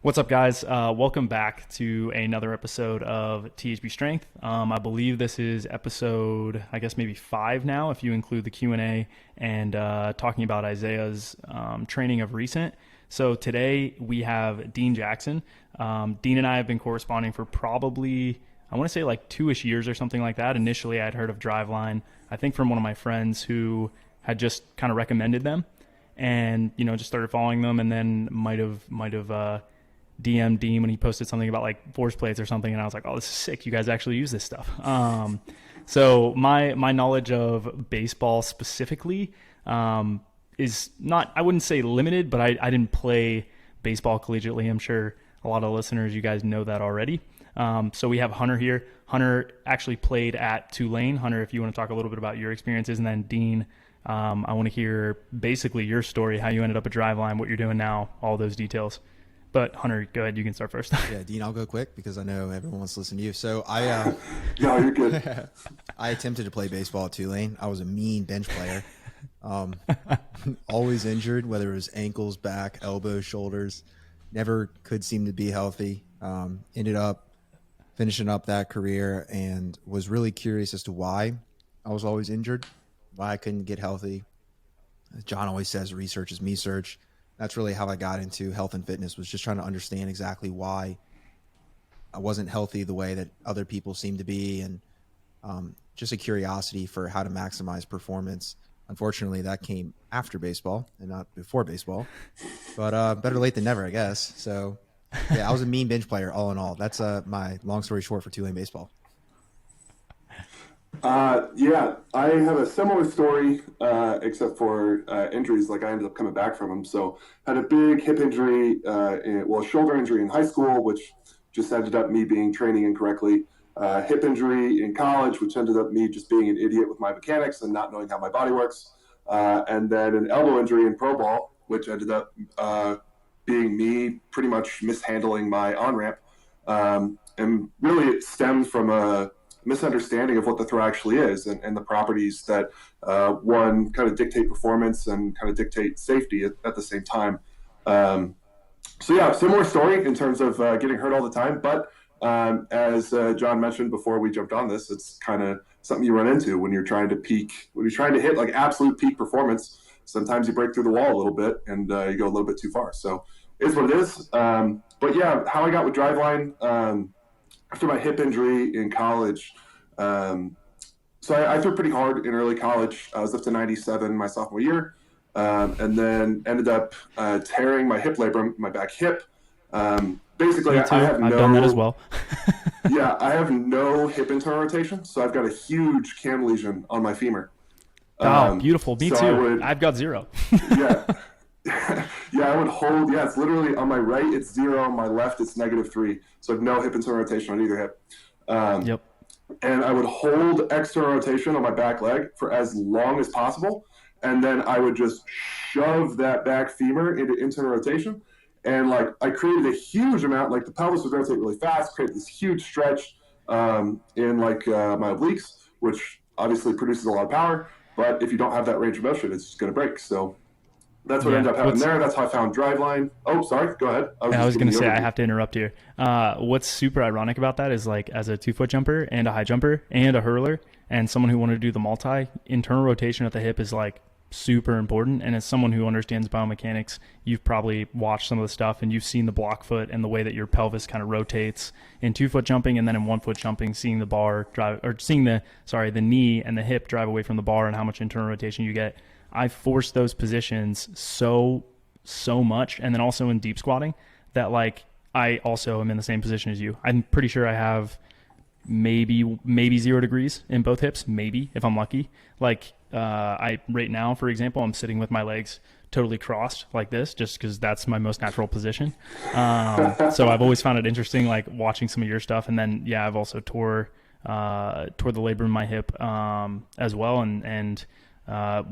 What's up, guys? Welcome back to another episode of THB Strength. I believe this is episode, I guess maybe 5 now, if you include the Q&A and talking about Isaiah's training of recent. So today we have Dean Jackson. Dean and I have been corresponding for probably, I want to say like 2-ish years or something like that. Initially, I'd heard of Driveline, I think from one of my friends who had just kind of recommended them and, just started following them, and then might have DM Dean when he posted something about like force plates or something, and I was like, oh, this is sick, you guys actually use this stuff. So my knowledge of baseball specifically is not, I wouldn't say limited, but I didn't play baseball collegiately. I'm sure a lot of listeners, you guys know that already. So we have Hunter here. Hunter actually played at Tulane. Hunter, if you want to talk a little bit about your experiences, and then Dean, I want to hear basically your story, how you ended up at Driveline, what you're doing now, all those details. But Hunter, go ahead. You can start first. Yeah, Dean, I'll go quick because I know everyone wants to listen to you. So I, yeah, you're good. I attempted to play baseball at Tulane. I was a mean bench player, always injured, whether it was ankles, back, elbows, shoulders. Never could seem to be healthy. Ended up finishing up that career and was really curious as to why I was always injured, why I couldn't get healthy. As John always says, research is me search. That's really how I got into health and fitness, was just trying to understand exactly why I wasn't healthy the way that other people seem to be, and just a curiosity for how to maximize performance. Unfortunately, that came after baseball and not before baseball, but better late than never, I guess. So yeah, I was a mean bench player all in all. That's my long story short for Tulane baseball. Yeah, I have a similar story, except for injuries. Like, I ended up coming back from them. So had a big hip injury, shoulder injury in high school, which just ended up me training incorrectly. Hip injury in college, which ended up me just being an idiot with my mechanics and not knowing how my body works. And then an elbow injury in pro ball, which ended up being me pretty much mishandling my on-ramp. And really it stemmed from a misunderstanding of what the throw actually is, and the properties that one kind of dictate performance and kind of dictate safety at the same time. So yeah, similar story in terms of getting hurt all the time, but as John mentioned before we jumped on this, it's kind of something you run into when you're trying to hit like absolute peak performance. Sometimes you break through the wall a little bit and you go a little bit too far. So it's what it is. But yeah, how I got with Driveline, after my hip injury in college, so I threw pretty hard in early college. I was up to 97 my sophomore year, and then ended up tearing my hip labrum, my back hip. Basically, Me too. I've done that as well. Yeah, I have no hip internal rotation, so I've got a huge cam lesion on my femur. Oh, beautiful. Me so too. I've got 0. Yeah. Yeah, I would hold. Yeah, it's literally on my right, it's 0. On my left, it's -3. So I have no hip internal rotation on either hip. Yep. And I would hold external rotation on my back leg for as long as possible. And then I would just shove that back femur into internal rotation. And like, I created a huge amount, like the pelvis would rotate really fast, create this huge stretch in like my obliques, which obviously produces a lot of power. But if you don't have that range of motion, it's just going to break. So that's what ended up happening there. That's how I found Driveline. Oh, sorry. Go ahead. I was going to say, I have to interrupt here. What's super ironic about that is, like, as a 2-foot jumper and a high jumper and a hurler and someone who wanted to do the multi, internal rotation at the hip is like super important. And as someone who understands biomechanics, you've probably watched some of the stuff and you've seen the block foot and the way that your pelvis kind of rotates in 2-foot jumping, and then in 1-foot jumping, seeing the bar drive, or seeing the knee and the hip drive away from the bar and how much internal rotation you get. I force those positions so much, and then also in deep squatting, that like I also am in the same position as you. I'm pretty sure I have maybe 0 degrees in both hips, maybe if I'm lucky. Like I right now, for example, I'm sitting with my legs totally crossed like this, just because that's my most natural position. So I've always found it interesting, like watching some of your stuff, and then yeah, I've also tore the labrum in my hip as well, and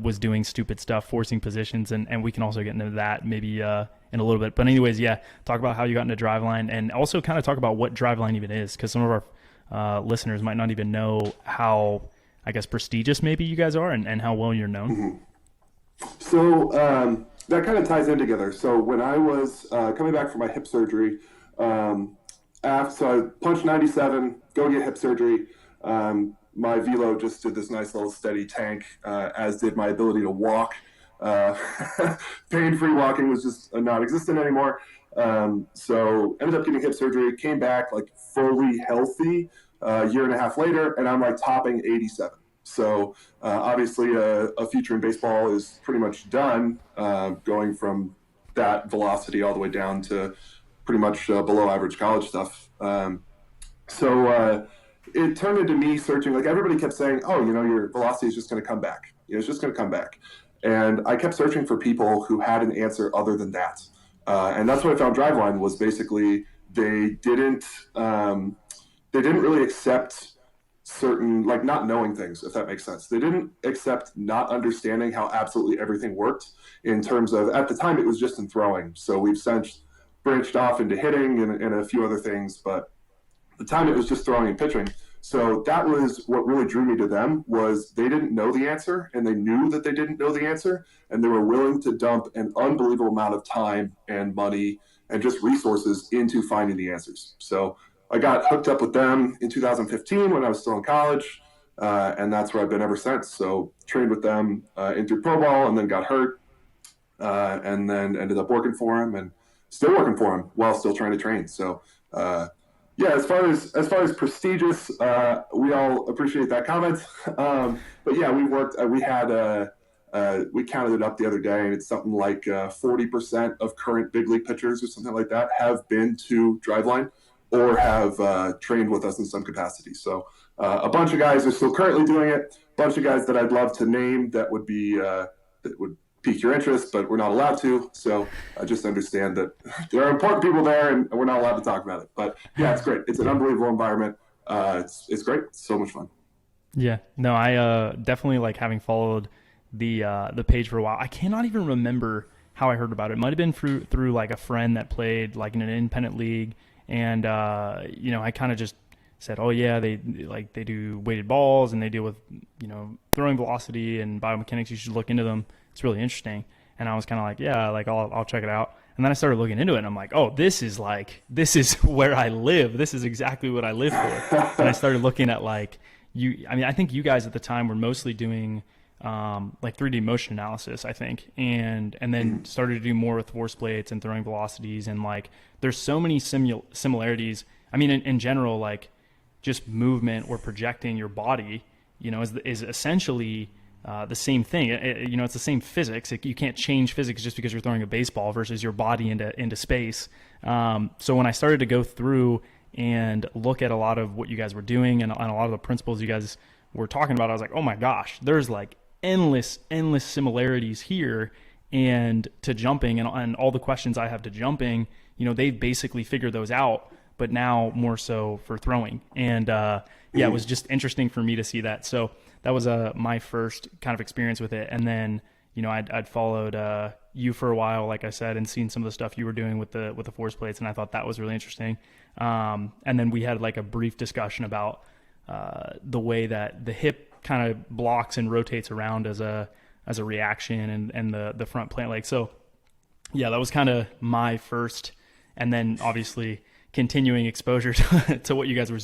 was doing stupid stuff, forcing positions, and we can also get into that maybe in a little bit. But anyways, yeah, talk about how you got into Driveline, and also kind of talk about what Driveline even is, because some of our listeners might not even know how, I guess, prestigious maybe you guys are, and how well you're known. Mm-hmm. So that kind of ties in together. So when I was coming back from my hip surgery, so I punched 97, go get hip surgery. My velo just did this nice little steady tank, as did my ability to walk. Uh, Pain-free walking was just non-existent anymore. So ended up getting hip surgery, came back like fully healthy a year and a half later, and I'm like topping 87. So obviously a future in baseball is pretty much done, going from that velocity all the way down to pretty much below average college stuff. So it turned into me searching. Like everybody kept saying, "Oh, your velocity is just going to come back. It's just going to come back." And I kept searching for people who had an answer other than that. And that's what I found. Driveline was basically they didn't really accept certain, like, not knowing things, if that makes sense. They didn't accept not understanding how absolutely everything worked in terms of, at the time it was just in throwing. So we've since branched off into hitting and a few other things, but the time it was just throwing and pitching. So that was what really drew me to them, was they didn't know the answer, and they knew that they didn't know the answer, and they were willing to dump an unbelievable amount of time and money and just resources into finding the answers. So I got hooked up with them in 2015 when I was still in college, and that's where I've been ever since. So trained with them into pro ball, and then got hurt, and then ended up working for them, and still working for them while still trying to train. So yeah, as far as prestigious, we all appreciate that comment. But yeah, we counted it up the other day, and it's something like 40% of current big league pitchers or something like that have been to Driveline or have trained with us in some capacity. So a bunch of guys are still currently doing it. A bunch of guys that I'd love to name that would pique your interest, but we're not allowed to. So I just understand that there are important people there, and we're not allowed to talk about it. But yeah, it's great. It's an unbelievable environment. It's great. It's so much fun. Yeah, no, I definitely like having followed the page for a while. I cannot even remember how I heard about it. It might have been through like a friend that played like in an independent league, and I kind of just said, oh yeah, they do weighted balls and they deal with throwing velocity and biomechanics. You should look into them. It's really interesting. And I was kind of like, yeah, like I'll check it out. And then I started looking into it, and I'm like, oh, this is where I live. This is exactly what I live for. And I started looking at I think you guys at the time were mostly doing like 3D motion analysis, I think, and then started to do more with force plates and throwing velocities, and like there's so many similarities. I mean, in general, like just movement or projecting your body, is essentially the same thing. It's the same physics. You can't change physics just because you're throwing a baseball versus your body into space. So when I started to go through and look at a lot of what you guys were doing and a lot of the principles you guys were talking about, I was like, oh my gosh, there's like endless similarities here, and to jumping and all the questions I have to jumping, they basically figured those out, but now more so for throwing. And it was just interesting for me to see that. So that was my first kind of experience with it. And then I'd followed you for a while, like I said, and seen some of the stuff you were doing with the force plates, and I thought that was really interesting. And then we had like a brief discussion about the way that the hip kind of blocks and rotates around as a reaction, and the front plant leg. So yeah, that was kind of my first, and then obviously continuing exposure to what you guys were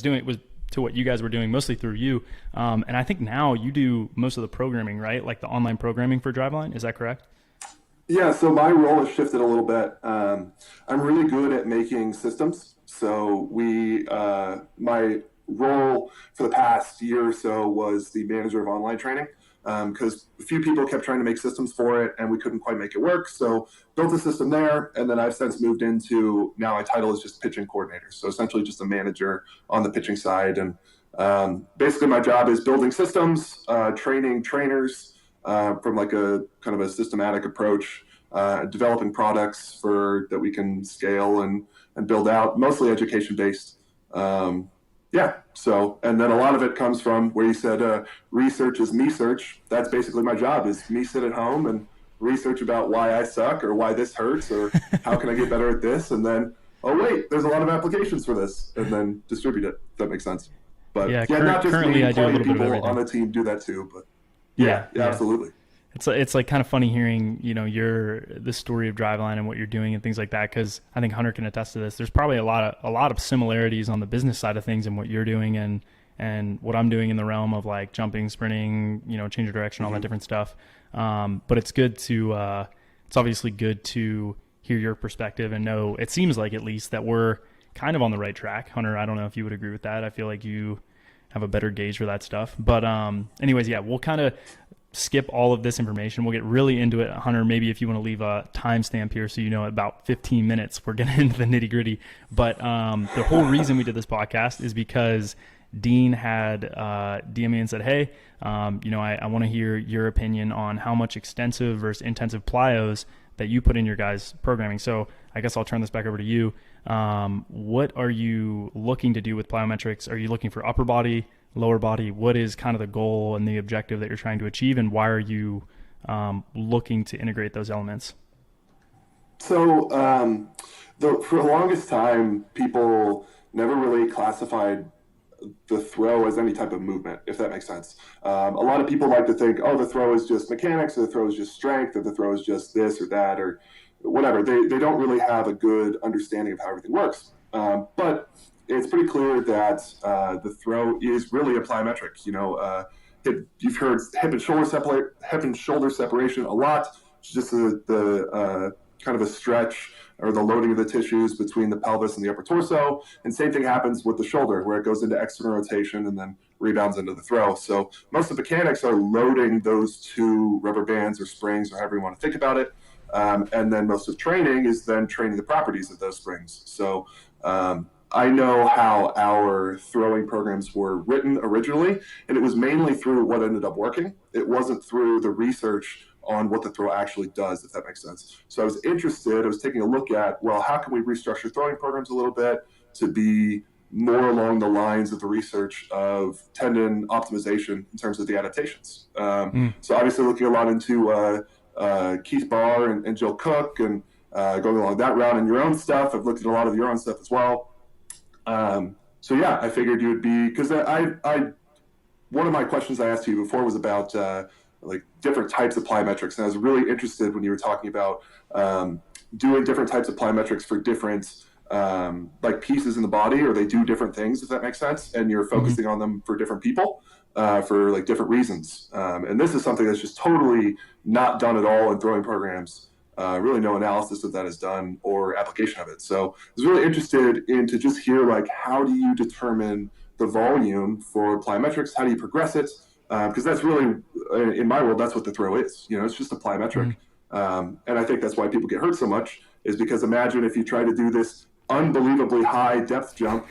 doing mostly through you. And I think now you do most of the programming, right? Like the online programming for Driveline. Is that correct? Yeah, so my role has shifted a little bit. I'm really good at making systems. So my role for the past year or so was the manager of online training, because a few people kept trying to make systems for it and we couldn't quite make it work. So built a system there, and then I've since moved into, now my title is just pitching coordinator. So essentially just a manager on the pitching side. And basically my job is building systems, training trainers from like a kind of a systematic approach, developing products that we can scale and build out, mostly education based. So, and then a lot of it comes from where you said research is me search. That's basically my job, is me sit at home and research about why I suck or why this hurts or how can I get better at this, and then, oh wait, there's a lot of applications for this, and then distribute it, if that makes sense. But not just currently me, I do a plenty little of bit of people everything on the team do that too, but yeah, absolutely. It's like kind of funny hearing, you know, the story of Driveline and what you're doing and things like that, because I think Hunter can attest to this. There's probably a lot of similarities on the business side of things and what you're doing and what I'm doing in the realm of like jumping, sprinting, you know, change of direction, all that different stuff. But it's good to it's obviously good to hear your perspective and know, it seems like at least, that we're kind of on the right track. Hunter, I don't know if you would agree with that. I feel like you have a better gauge for that stuff. But anyways, yeah, we'll kind of skip all of this information. We'll get really into it. Hunter, maybe if you want to leave a timestamp here so you know about 15 minutes, we're getting into the nitty gritty. But the whole reason we did this podcast is because Dean had DM'd me and said, hey, you know, I want to hear your opinion on how much extensive versus intensive plyos that you put in your guys' programming. So I guess I'll turn this back over to you. What are you looking to do with plyometrics? Are you looking for upper body, lower body? What is kind of the goal and the objective that you're trying to achieve, and why are you looking to integrate those elements? So for the longest time, people never really classified the throw as any type of movement, if that makes sense. A lot of people like to think, oh, the throw is just mechanics, or the throw is just strength, or the throw is just this or that, or whatever. They don't really have a good understanding of how everything works. But it's pretty clear that the throw is really a plyometric. You know, you've heard hip and shoulder separation a lot. It's just the kind of a stretch or the loading of the tissues between the pelvis and the upper torso. And same thing happens with the shoulder, where it goes into external rotation and then rebounds into the throw. So most of the mechanics are loading those two rubber bands or springs, or however you want to think about it. And then most of training is then training the properties of those springs. So I know how our throwing programs were written originally, and it was mainly through what ended up working. It wasn't through the research on what the throw actually does, if that makes sense. So I was taking a look at, well, how can we restructure throwing programs a little bit to be more along the lines of the research of tendon optimization in terms of the adaptations. So obviously looking a lot into Keith Barr and Jill Cook, and going along that route in your own stuff. I've looked at a lot of your own stuff as well. So yeah, I figured you would be, because one of my questions I asked you before was about like different types of plyometrics, and I was really interested when you were talking about doing different types of plyometrics for different like pieces in the body, or they do different things, if that makes sense, and you're focusing on them for different people for like different reasons. And this is something that's just totally not done at all in throwing programs. Really no analysis of that is done or application of it. So I was really interested in to just hear, like, how do you determine the volume for plyometrics? How do you progress it? Because that's really, in my world, that's what the throw is. You know, it's just a plyometric. And I think that's why people get hurt so much, is because imagine if you try to do this unbelievably high depth jump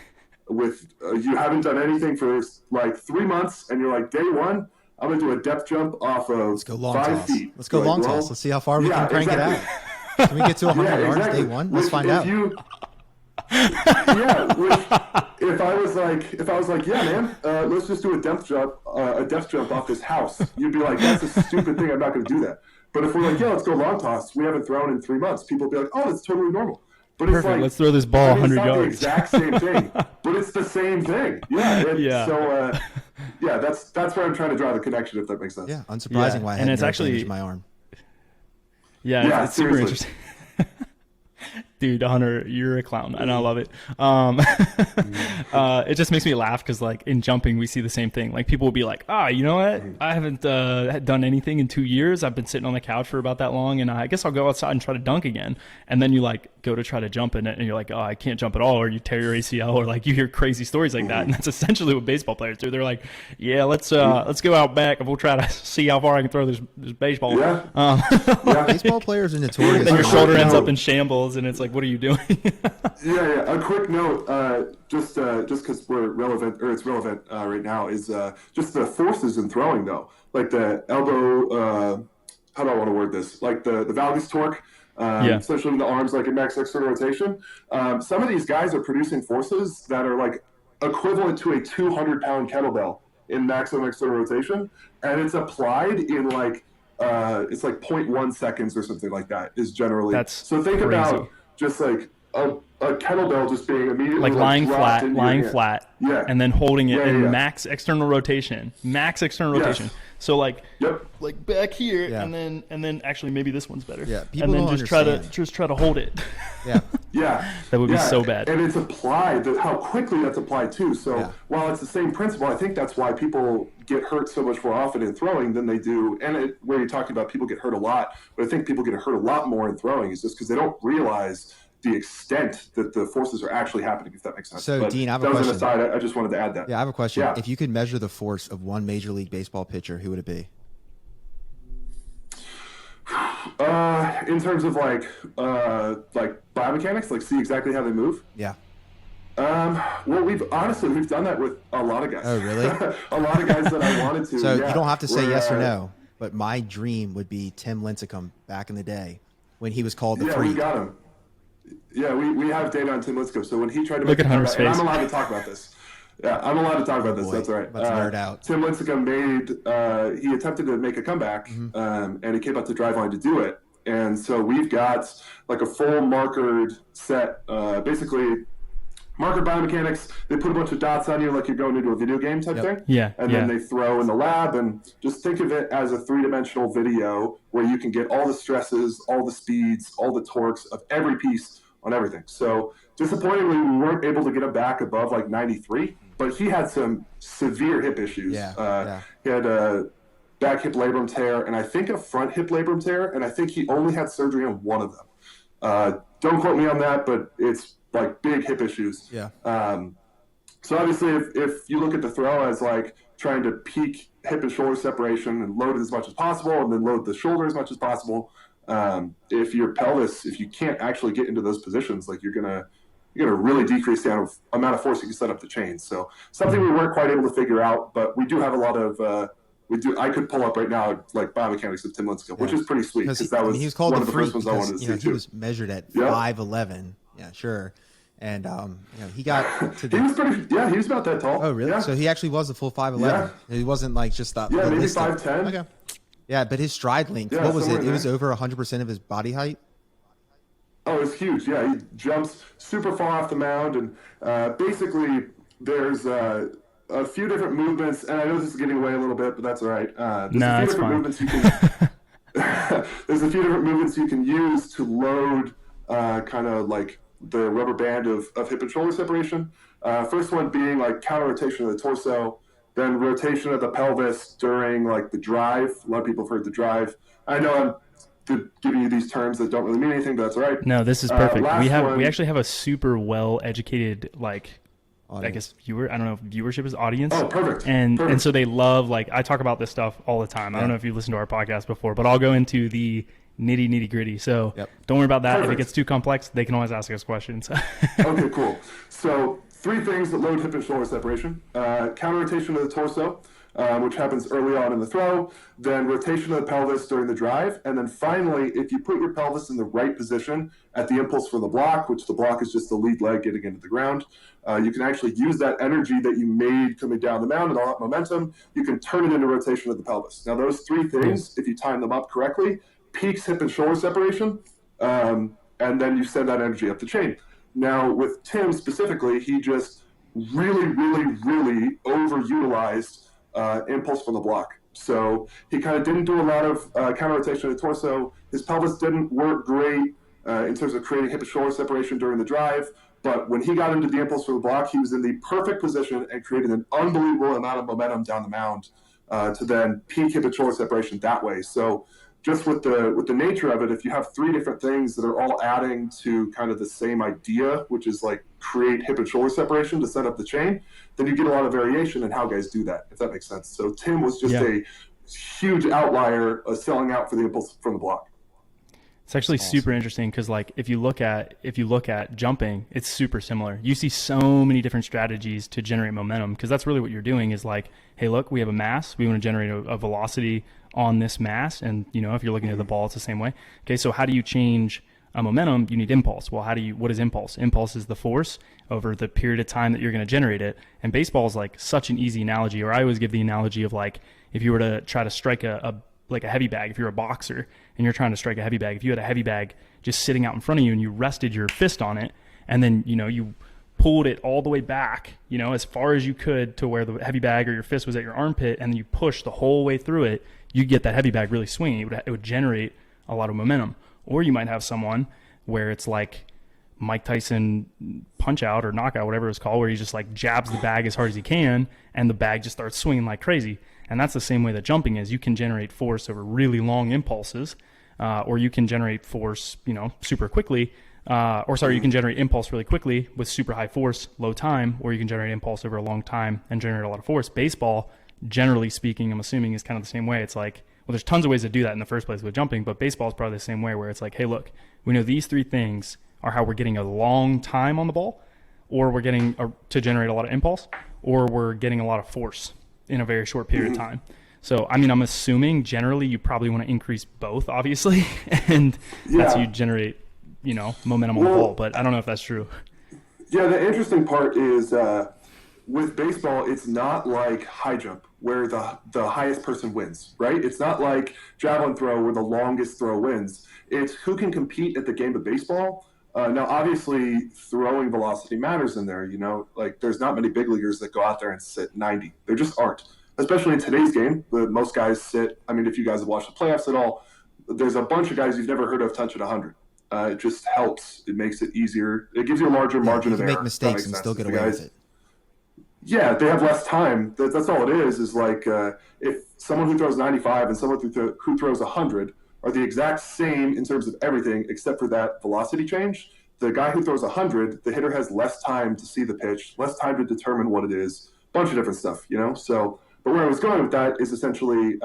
with, you haven't done anything for like 3 months, and you're like, day one, I'm going to do a depth jump off of Let's go long 5 toss. feet. Let's go long toss. Let's see how far we can crank it out. Can we get to 100 yards day one? Let's find out. If I was like, yeah, man, let's just do a depth jump off this house, you'd be like, that's a stupid thing. I'm not going to do that. But if we're like, yeah, let's go long toss, we haven't thrown in 3 months, people will be like, oh, that's totally normal. But Perfect. It's like, let's throw this ball 100 yards. It's not the exact same thing, but it's the same thing. Yeah. So, that's where I'm trying to draw the connection, if that makes sense. Yeah, unsurprising why I had nerve damage in my arm. Yeah, it's super interesting. Dude, Hunter, you're a clown, and I love it. It just makes me laugh because, like, in jumping, we see the same thing. Like, people will be like, you know what? I haven't done anything in 2 years. I've been sitting on the couch for about that long, and I guess I'll go outside and try to dunk again. And then you, like, go to try to jump in it, and you're like, oh, I can't jump at all, or you tear your ACL, or, like, you hear crazy stories like that. And that's essentially what baseball players do. They're like, yeah, let's go out back, and we'll try to see how far I can throw this baseball. Baseball players are notorious. Then your shoulder ends up in shambles, and it's like, what are you doing? Yeah. A quick note, just because we're relevant, or it's relevant right now, is just the forces in throwing, though. Like the elbow, how do I want to word this? Like the valgus torque, especially in the arms, like in max external rotation. Some of these guys are producing forces that are like equivalent to a 200-pound kettlebell in maximum external rotation, and it's applied in like it's like 0.1 seconds or something like that. Is generally that's so. Think crazy. About just like a kettlebell just being immediately like lying dropped flat, into your lying hand. flat, Yeah. and then holding it Yeah, in yeah. max external rotation, Yes. So like, Yep. like back here, Yeah. and then actually maybe this one's better. Yeah, people and then don't just understand. try to hold it. Yeah. Yeah. That would be Yeah, so bad. And it's applied, how quickly that's applied too. So Yeah. while it's the same principle, I think that's why people get hurt so much more often in throwing than they do. And where you're talking about people get hurt a lot, but I think people get hurt a lot more in throwing is just because they don't realize the extent that the forces are actually happening, if that makes sense. So, but Dean, I have a that was question. an aside. I just wanted to add that. Yeah, I have a question. Yeah. If you could measure the force of one Major League Baseball pitcher, who would it be? In terms of like biomechanics, like see exactly how they move. Yeah. Well, we've done that with a lot of guys. Oh, really? A lot of guys that I wanted to. So yeah, you don't have to say where, yes or no, but my dream would be Tim Lincecum back in the day when he was called the Yeah, Freak. we got him. Yeah, we have data on Tim Lincecum. So when he tried to Look make at Hunter's and face. I'm allowed to talk about this. Yeah, I'm allowed to talk about this. boy. That's all right. About to nerd out. Tim Lincecum he attempted to make a comeback, and he came out to Driveline to do it. And so we've got like a full markered set, basically marker biomechanics. They put a bunch of dots on you like you're going into a video game type thing. Yeah, And yeah. then they throw in the lab, and just think of it as a 3-dimensional video where you can get all the stresses, all the speeds, all the torques of every piece on everything. So disappointingly, we weren't able to get him back above like 93, but he had some severe hip issues. Yeah. He had a back hip labrum tear, and I think a front hip labrum tear, and I think he only had surgery on one of them. Don't quote me on that, but it's like big hip issues. Yeah. So obviously, if you look at the throw as like trying to peak hip and shoulder separation and load it as much as possible, and then load the shoulder as much as possible, if you can't actually get into those positions, like you're gonna really decrease the amount of force you can set up the chains. So something we weren't quite able to figure out, but we do have a lot of. I could pull up right now like biomechanics of Tim Lincecum, which is pretty sweet because that was he was called one the of the Freak first ones I wanted to because see he too. was measured at Yeah. 5'11". Yeah, sure. And he got to He was pretty. Yeah, he was about that tall. Oh, really? Yeah. So he actually was a full 5'11". He wasn't like just that. Yeah, maybe list of- 5'10". Okay. Yeah, but his stride length, Yeah, what was it? somewhere in It was there. over 100% of his body height. Oh, it's huge. Yeah, he jumps super far off the mound, and basically there's a few different movements. And I know this is getting away a little bit, but that's all right. No, it's fine. Movements you can. There's a few different movements you can use to load kind of like the rubber band of hip and shoulder separation. First one being like counter rotation of the torso, then rotation of the pelvis during like the drive. A lot of people have heard the drive. I know I'm giving you these terms that don't really mean anything, but that's all right. No, this is perfect. We one- actually have a super well educated I guess I don't know if viewership is audience. Oh, perfect. And so they love, like, I talk about this stuff all the time. I don't know if you listened to our podcast before, but I'll go into the nitty gritty. So don't worry about that. Perfect. If it gets too complex, they can always ask us questions. Okay, cool. So 3 things that load hip and shoulder separation. Counter rotation of the torso, which happens early on in the throw, then rotation of the pelvis during the drive, and then finally, if you put your pelvis in the right position at the impulse for the block, which the block is just the lead leg getting into the ground, you can actually use that energy that you made coming down the mound and all that momentum, you can turn it into rotation of the pelvis. Now those 3 things, if you time them up correctly, peaks hip and shoulder separation, and then you send that energy up the chain. Now with Tim specifically, he just really overutilized impulse from the block. So he kind of didn't do a lot of counter rotation of the torso. His pelvis didn't work great in terms of creating hip and shoulder separation during the drive. But when he got into the impulse from the block, he was in the perfect position and created an unbelievable amount of momentum down the mound to then peak hip and shoulder separation that way. So just with the nature of it, if you have 3 different things that are all adding to kind of the same idea, which is like create hip and shoulder separation to set up the chain, then you get a lot of variation in how guys do that, if that makes sense. So Tim was just a huge outlier selling out for the impulse from the block. It's actually super interesting because, like, if you look at jumping, it's super similar. You see so many different strategies to generate momentum because that's really what you're doing is like, hey, look, we have a mass. We want to generate a velocity on this mass. And, if you're looking at the ball, it's the same way. Okay, so how do you change a momentum? You need impulse. Well, what is impulse? Impulse is the force over the period of time that you're going to generate it. And baseball is like such an easy analogy, or I always give the analogy of like if you were to try to strike a heavy bag, if you're a boxer and you're trying to strike a heavy bag, if you had a heavy bag just sitting out in front of you and you rested your fist on it and then, you pulled it all the way back, as far as you could to where the heavy bag or your fist was at your armpit, and then you push the whole way through it, you get that heavy bag really swinging. It would generate a lot of momentum. Or you might have someone where it's like Mike Tyson punch out or knockout, whatever it's called, where he just like jabs the bag as hard as he can, and the bag just starts swinging like crazy. And that's the same way that jumping is. You can generate force over really long impulses, or you can generate force, super quickly. You can generate impulse really quickly with super high force, low time, or you can generate impulse over a long time and generate a lot of force. Baseball, generally speaking, I'm assuming, is kind of the same way. It's like, well, there's tons of ways to do that in the first place with jumping, but baseball is probably the same way, where it's like, hey, look, we know these three things are how we're getting a long time on the ball, or we're getting to generate a lot of impulse, or we're getting a lot of force in a very short period of time. So, I'm assuming generally you probably want to increase both, obviously, and that's how you generate, momentum on the ball. But I don't know if that's true. Yeah, the interesting part is with baseball, it's not like high jump where the highest person wins, right? It's not like javelin throw where the longest throw wins. It's who can compete at the game of baseball. Now, obviously, throwing velocity matters in there. Like there's not many big leaguers that go out there and sit 90. There just aren't. Especially in today's game, most guys sit. If you guys have watched the playoffs at all, there's a bunch of guys you've never heard of touch at 100. It just helps. It makes it easier. It gives you a larger margin of error. You can make mistakes and still get away with it. Yeah, they have less time. That's all it is. Is like if someone who throws 95 and someone who throws 100 are the exact same in terms of everything except for that velocity change. The guy who throws 100, the hitter has less time to see the pitch, less time to determine what it is, a bunch of different stuff, So, but where I was going with that is essentially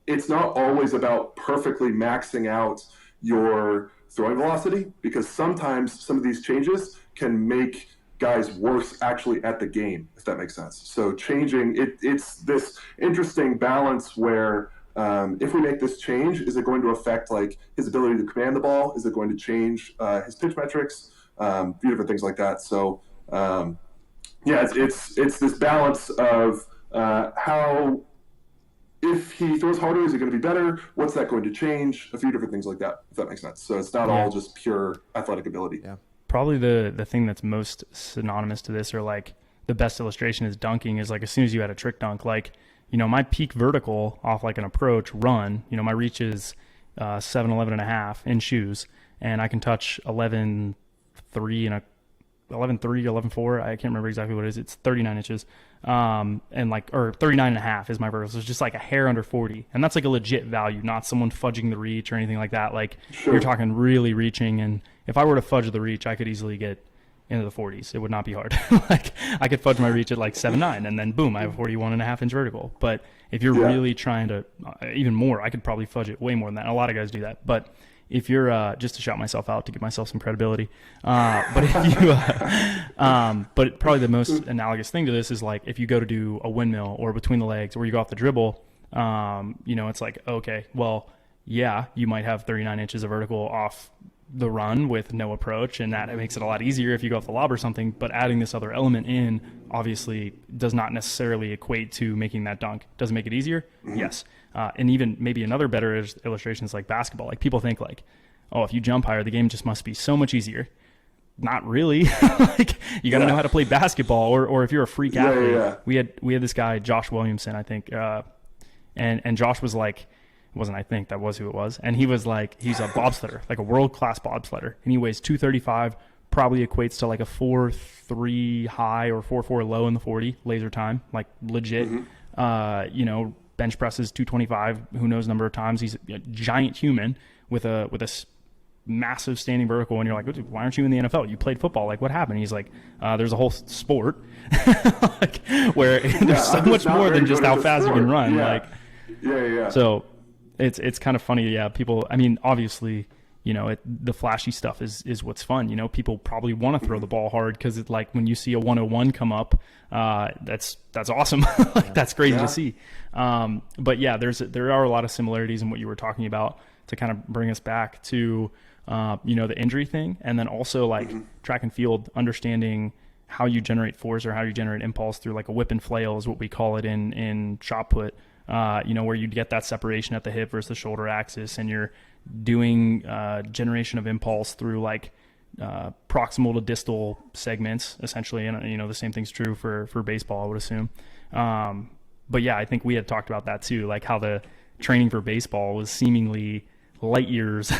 it's not always about perfectly maxing out your throwing velocity, because sometimes some of these changes can make guys worse actually at the game, if that makes sense. So changing it's this interesting balance where if we make this change, is it going to affect like his ability to command the ball? Is it going to change his pitch metrics? A few different things like that. So it's this balance of how, if he throws harder, is it going to be better? What's that going to change? A few different things like that, if that makes sense. So it's not all just pure athletic ability. Yeah. Probably the thing that's most synonymous to this, or like the best illustration is dunking, is like as soon as you had a trick dunk, like, my peak vertical off like an approach run, my reach is 11 and a half in shoes, and I can touch 11.3 and 11.4. I can't remember exactly what it is. It's 39 inches. Or 39 and a half is my vertical. So it's just like a hair under 40. And that's like a legit value, not someone fudging the reach or anything like that. Like You're talking really reaching. And if I were to fudge the reach, I could easily get into the 40s. It would not be hard. Like I could fudge my reach at like 7.9 and then boom, I have a 41 and a half inch vertical. But if you're really trying to even more, I could probably fudge it way more than that. A lot of guys do that. But if you're just to shout myself out to give myself some credibility, but if you, but probably the most analogous thing to this is like if you go to do a windmill or between the legs, or you go off the dribble, it's like, okay, well, yeah, you might have 39 inches of vertical off the run with no approach, and that it makes it a lot easier if you go off the lob or something. But adding this other element in obviously does not necessarily equate to making that dunk. Does it make it easier? Mm-hmm. Yes. And even maybe another better illustration is like basketball. Like people think like, oh, if you jump higher, the game just must be so much easier. Not really. Like you got to know how to play basketball, or if you're a freak athlete. Yeah. We had this guy, Josh Williamson, I think, and Josh was like, that was who it was. And he was like, he's a bobsledder, like a world-class bobsledder. And he weighs 235, probably equates to like a 4.3 high or 4.4 low in the 40 laser time, like legit. Mm-hmm. Bench presses 225, who knows number of times. He's a giant human with a massive standing vertical. And you're like, why aren't you in the NFL? You played football. Like what happened? He's like, there's a whole sport like where there's so much more than just how fast you can run. Yeah. So it's kind of funny. Yeah. People, obviously, the flashy stuff is what's fun. People probably want to throw the ball hard because it's like when you see a 101 come up, that's awesome. That's crazy to see. But yeah, there are a lot of similarities in what you were talking about to kind of bring us back to, the injury thing. And then also like track and field, understanding how you generate force or how you generate impulse through like a whip and flail is what we call it in shot put, where you get that separation at the hip versus the shoulder axis, and you're doing generation of impulse through like proximal to distal segments essentially. And, the same thing's true for baseball, I would assume. But yeah, I think we had talked about that too, like how the training for baseball was seemingly light years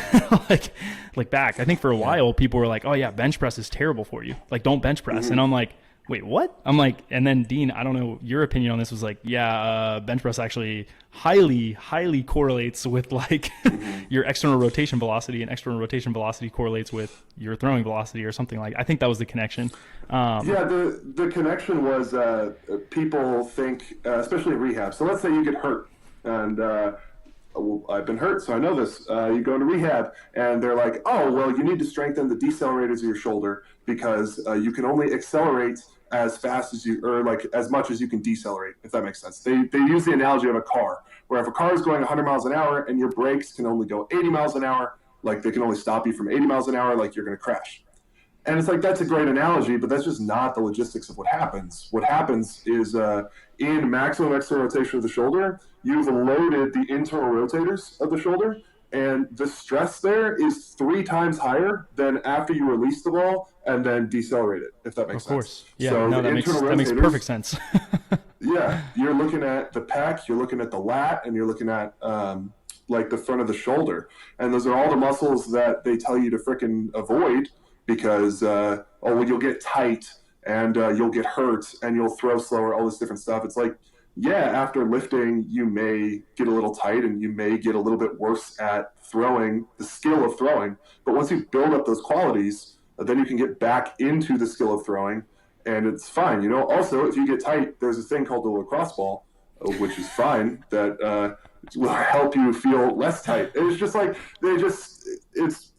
like back. I think for a while people were like, oh yeah, bench press is terrible for you. Like, don't bench press. And I'm like, wait, what? I'm like, and then Dean, I don't know, your opinion on this was like, yeah, bench press actually highly correlates with like your external rotation velocity, and external rotation velocity correlates with your throwing velocity or something like. I think that was the connection. The connection was people think, especially in rehab. So let's say you get hurt, and well, I've been hurt, so I know this. You go into rehab, and they're like, oh, well, you need to strengthen the decelerators of your shoulder because you can only accelerate as fast as you, or like as much as you can decelerate, if that makes sense. They use the analogy of a car, where if a car is going 100 miles an hour and your brakes can only go 80 miles an hour, like they can only stop you from 80 miles an hour, like you're going to crash. And it's like, that's a great analogy, but that's just not the logistics of what happens. What happens is in maximum external rotation of the shoulder, you've loaded the internal rotators of the shoulder, and the stress there is 3 times higher than after you release the ball and then decelerate it, if that makes sense. Of course. Yeah, so no, that makes perfect sense. Yeah, you're looking at the pec, you're looking at the lat, and you're looking at like the front of the shoulder. And those are all the muscles that they tell you to frickin' avoid because, you'll get tight and you'll get hurt and you'll throw slower, all this different stuff. It's like, yeah, after lifting, you may get a little tight and you may get a little bit worse at throwing, the skill of throwing. But once you build up those qualities, then you can get back into the skill of throwing, and it's fine. Also, if you get tight, there's a thing called the lacrosse ball, which is fine, that will help you feel less tight. It's just like, it's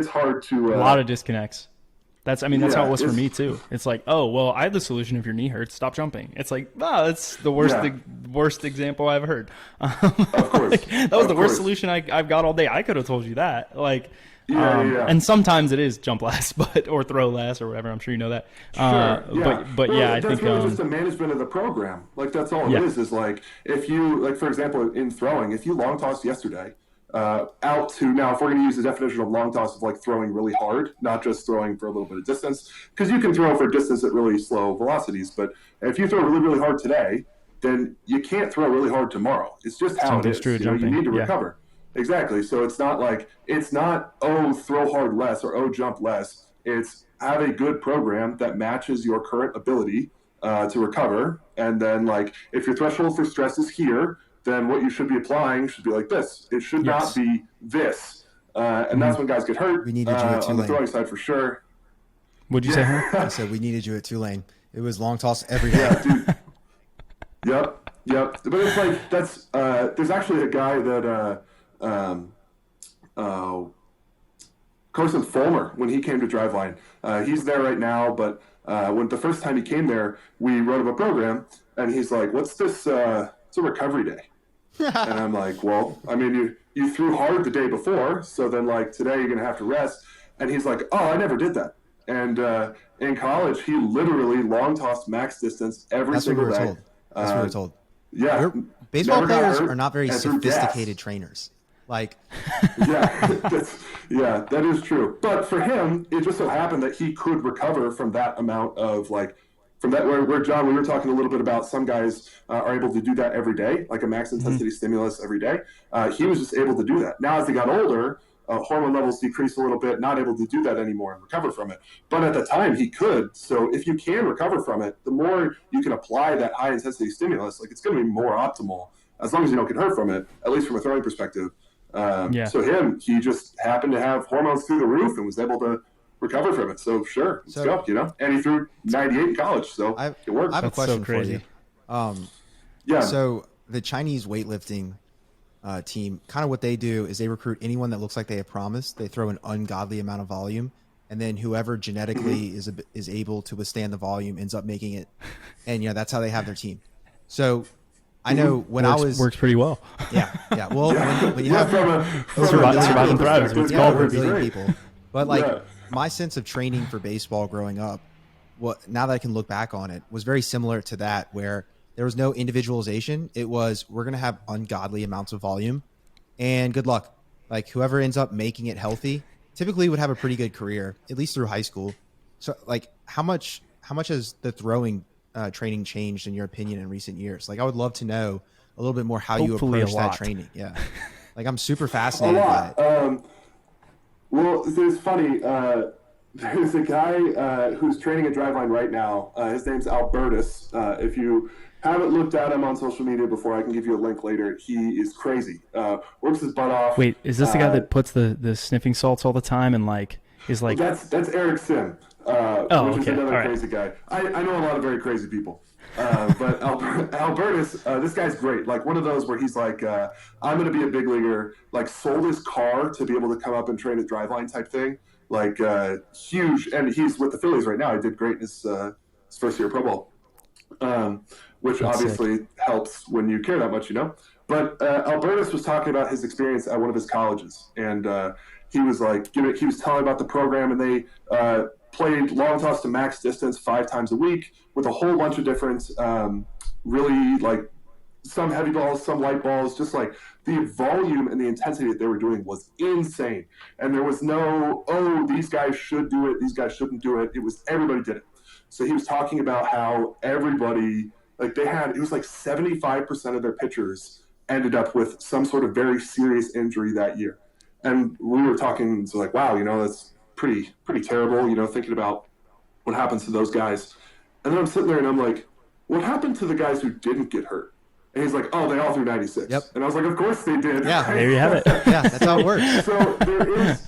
hard to... a lot of disconnects. That's how it was for me too. It's like, oh, well, I have the solution if your knee hurts, stop jumping. It's like, that's the worst example I've heard. Of course. That was the worst solution I've got all day. I could have told you that. And sometimes it is jump less, or throw less, or whatever. I'm sure you know that. Sure. But I think that's really just the management of the program. Like, that's all it is. Is like, if you, like, for example, in throwing, if you long tossed yesterday, out to now, if we're going to use the definition of long toss of like throwing really hard, not just throwing for a little bit of distance, because you can throw for distance at really slow velocities. But if you throw really, really hard today, then you can't throw really hard tomorrow. It's just how it is. True, you need to recover. Exactly. So it's not, throw hard less or jump less. It's have a good program that matches your current ability to recover. And then, like, if your threshold for stress is here, then what you should be applying should be like this. It should not be this. And that's when guys get hurt. We needed you at Tulane. On the throwing side for sure. What'd you say, huh? I said we needed you at Tulane. It was long toss every day. Yeah, dude. Yep. But it's like, that's there's actually a guy that Carson Fulmer, when he came to Driveline, he's there right now, but when the first time he came there, we wrote him a program, and he's like, what's this? It's a recovery day. And I'm like, well, I mean, you threw hard the day before, so then, like, today you're going to have to rest. And he's like, oh, I never did that. And in college, he literally long tossed max distance every single day. That's what we're told. Yeah. Baseball players are not very sophisticated trainers. Like, that is true. But for him, it just so happened that he could recover from that amount of, like, from that, where John, we were talking a little bit about some guys are able to do that every day, like a max intensity stimulus every day. He was just able to do that. Now, as he got older, hormone levels decreased a little bit, not able to do that anymore and recover from it. But at the time, he could. So if you can recover from it, the more you can apply that high intensity stimulus, like, it's going to be more optimal as long as you don't get hurt from it, at least from a throwing perspective. So he just happened to have hormones through the roof and was able to recover from it. So sure, let's go, And he threw 98 in college, so it worked. I have a question for you. So the Chinese weightlifting team, kind of what they do is they recruit anyone that looks like they have promise. They throw an ungodly amount of volume, and then whoever genetically is able to withstand the volume ends up making it. And that's how they have their team. So I know when I was pretty well. Yeah. Well, when you have survive and thrive, it's called really people. But my sense of training for baseball growing up, now that I can look back on it, was very similar to that, where there was no individualization. It was, we're going to have ungodly amounts of volume, and good luck. Like, whoever ends up making it healthy typically would have a pretty good career, at least through high school. So like how much has the throwing training changed in your opinion in recent years? Like I would love to know a little bit more how Hopefully you a approach that lot. training. Yeah. Like I'm super A fascinated by lot. it. Well, it's funny. There's a guy who's training at Driveline right now. His name's Albertus. If you haven't looked at him on social media before, I can give you a link later. He is crazy. Works his butt off. Wait, is this the guy that puts the sniffing salts all the time and like is like? That's Eric Sim, which is another crazy guy. I know a lot of very crazy people. But Albertus, this guy's great. Like one of those where he's like, I'm going to be a big leaguer. Like sold his car to be able to come up and train at Driveline type thing. Like huge, and he's with the Phillies right now. He did great in his first year Pro Bowl, which That's obviously sick. helps when you care that much, But Albertus was talking about his experience at one of his colleges, and he was like, he was telling about the program, and they played long toss to max distance 5 times a week with a whole bunch of different, really like some heavy balls, some light balls, just like the volume and the intensity that they were doing was insane. And there was no, oh, these guys should do it, these guys shouldn't do it. It was everybody did it. So he was talking about how everybody, like it was like 75% of their pitchers ended up with some sort of very serious injury that year. And we were talking, so like, wow, that's pretty terrible, thinking about what happens to those guys. And then I'm sitting there and I'm like, what happened to the guys who didn't get hurt? And he's like, oh, they all threw 96. Yep. And I was like, of course they did. Yeah, There you have it. Yeah, that's how it works. So there is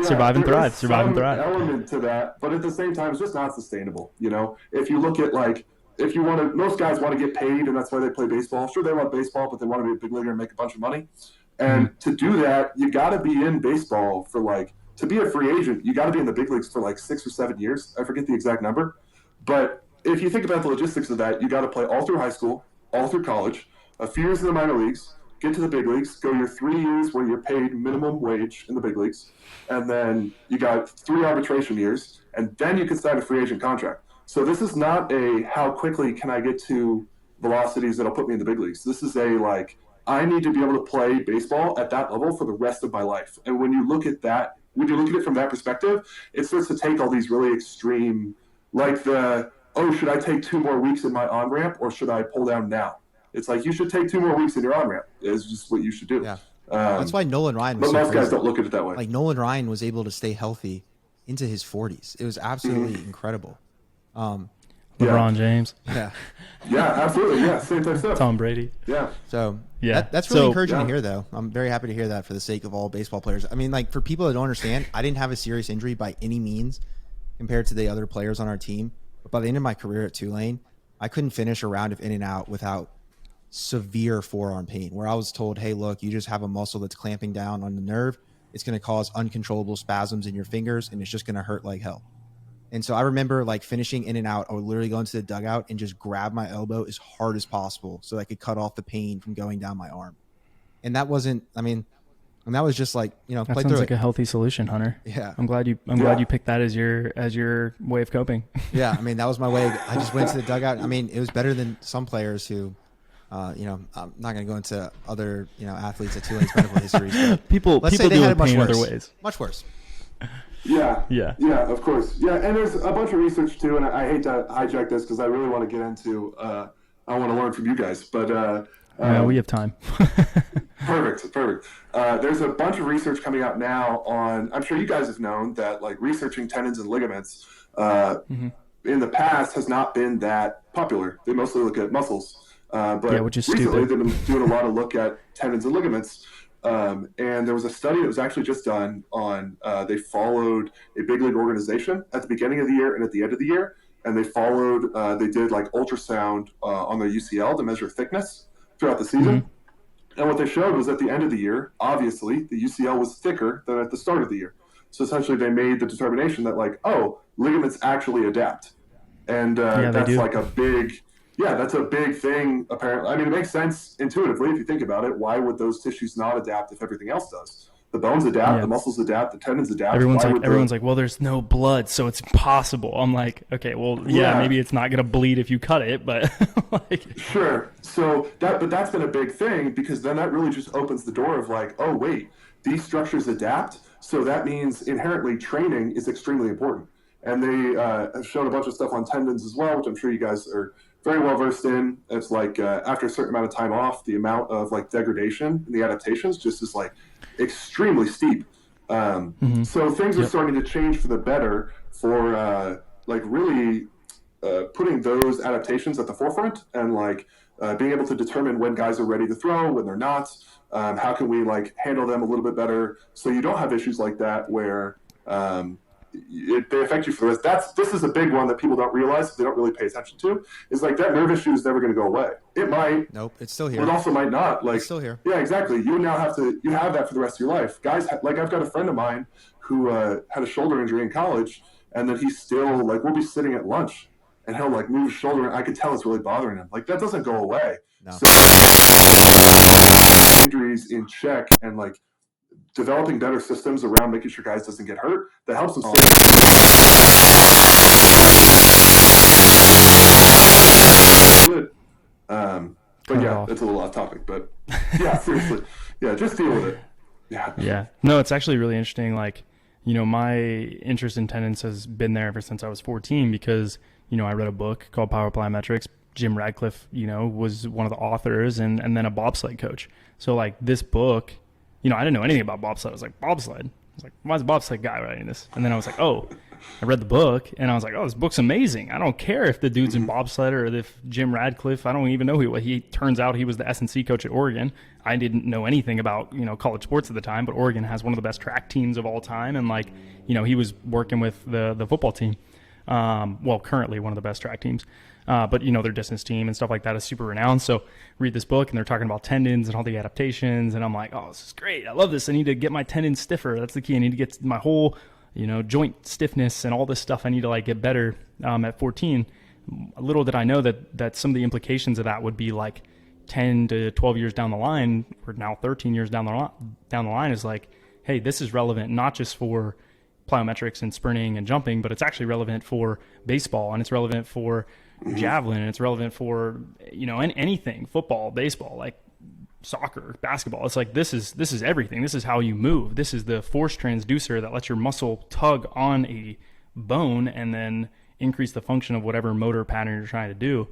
Survive and thrive. some Survive and thrive. element to that, but at the same time, it's just not sustainable. If you look at if you want to, most guys want to get paid, and that's why they play baseball. Sure, they love baseball, but they want to be a big leaguer and make a bunch of money. And to do that, you got to be in baseball for to be a free agent, you got to be in the big leagues for 6 or 7 years. I forget the exact number, but if you think about the logistics of that, you got to play all through high school, all through college, a few years in the minor leagues, get to the big leagues, go your 3 years where you're paid minimum wage in the big leagues, and then you got 3 arbitration years, and then you can sign a free agent contract. So this is not a how quickly can I get to velocities that'll put me in the big leagues. This is I need to be able to play baseball at that level for the rest of my life. And when you look at it from that perspective, it starts to take all these really extreme, should I take 2 more weeks in my on-ramp or should I pull down now? It's like you should take 2 more weeks in your on-ramp is just what you should do. Yeah. That's why Nolan Ryan was but so most crazy. guys don't look at it that way. Like Nolan Ryan was able to stay healthy into his 40s. It was absolutely incredible. LeBron James. Yeah. Yeah, absolutely. Yeah, same type stuff. Tom Brady. Yeah. So Yeah. that's really So- encouraging to Yeah. hear, though. I'm very happy to hear that for the sake of all baseball players. I mean, for people that don't understand, I didn't have a serious injury by any means compared to the other players on our team. But by the end of my career at Tulane, I couldn't finish a round of in and out without severe forearm pain, where I was told, hey, look, you just have a muscle that's clamping down on the nerve. It's going to cause uncontrollable spasms in your fingers, and it's just going to hurt like hell. And so I remember finishing in and out. I would literally go into the dugout and just grab my elbow as hard as possible so I could cut off the pain from going down my arm. And that wasn't, and that was just That play sounds through like it. a healthy solution, Hunter. Yeah. I'm glad you picked that as your way of coping. Yeah. That was my way. I just went to the dugout. It was better than some players who, I'm not going to go into other, athletes at Tulane's medical histories. But People let's say they deal had with it much pain worse. other ways. Much worse. Yeah. Yeah. Yeah, of course. Yeah, and there's a bunch of research too, and I hate to hijack this because I really want to get into, I want to learn from you guys, but We have time. Perfect. There's a bunch of research coming out now on, I'm sure you guys have known that researching tendons and ligaments in the past has not been that popular. They mostly look at muscles. But which is recently stupid. they've been doing a lot of look at tendons and ligaments. And there was a study that was actually just done on, they followed a big league organization at the beginning of the year and at the end of the year. And they did ultrasound on their UCL to measure thickness throughout the season. And what they showed was at the end of the year, obviously, the UCL was thicker than at the start of the year. So essentially they made the determination that ligaments actually adapt. And that's do. that's a big thing, apparently. It makes sense intuitively if you think about it. Why would those tissues not adapt if everything else does? The bones adapt, the muscles adapt, the tendons adapt. Everyone's like, well, there's no blood, so it's impossible. I'm like, okay, well, maybe it's not going to bleed if you cut it, but Sure. So that's been a big thing because then that really just opens the door of oh, wait, these structures adapt. So that means inherently training is extremely important. And they have shown a bunch of stuff on tendons as well, which I'm sure you guys are very well versed in. It's like after a certain amount of time off, the amount of like degradation in the adaptations just is like extremely steep. So things are starting to change for the better for like really putting those adaptations at the forefront and like being able to determine when guys are ready to throw, when they're not. How can we like handle them a little bit better so you don't have issues like that where they affect you for the rest. This is a big one that people don't realize, they don't really pay attention to. Is like that nerve issue is never going to go away. It might. Nope, it's still here. But it also might not. Like it's still here. Yeah, exactly. You now have that for the rest of your life. Guys, like I've got a friend of mine who had a shoulder injury in college, and then he's still like we'll be sitting at lunch, and he'll like move his shoulder, and I could tell it's really bothering him. Like that doesn't go away. No. So injuries in check and like developing better systems around making sure guys doesn't get hurt that helps them stay. But yeah, it's a little off topic, but yeah, seriously. Yeah, just deal with it. Yeah. No, it's actually really interesting. Like, my interest in tendons has been there ever since I was 14 because, I read a book called Power Plyometrics. Jim Radcliffe, was one of the authors and then a bobsled coach. So like this book, I didn't know anything about bobsled. I was like, bobsled? I was like, why is a bobsled guy writing this? And then I was like, oh, I read the book and I was like, oh, this book's amazing. I don't care if the dude's in bobsled or if Jim Radcliffe, I don't even know who he turns out he was the S&C coach at Oregon. I didn't know anything about, college sports at the time, but Oregon has one of the best track teams of all time. And like, he was working with the football team. Currently one of the best track teams. But their distance team and stuff like that is super renowned. So read this book and they're talking about tendons and all the adaptations. And I'm like, oh, this is great. I love this. I need to get my tendons stiffer. That's the key. I need to get my whole, joint stiffness and all this stuff. I need to like get better, at 14. Little did I know that some of the implications of that would be like 10 to 12 years down the line, or now 13 years down the line is like, hey, this is relevant not just for plyometrics and sprinting and jumping, but it's actually relevant for baseball and it's relevant for javelin and it's relevant for anything, football, baseball, like soccer, basketball. It's like this is everything. This is how you move. This is the force transducer that lets your muscle tug on a bone and then increase the function of whatever motor pattern you're trying to do.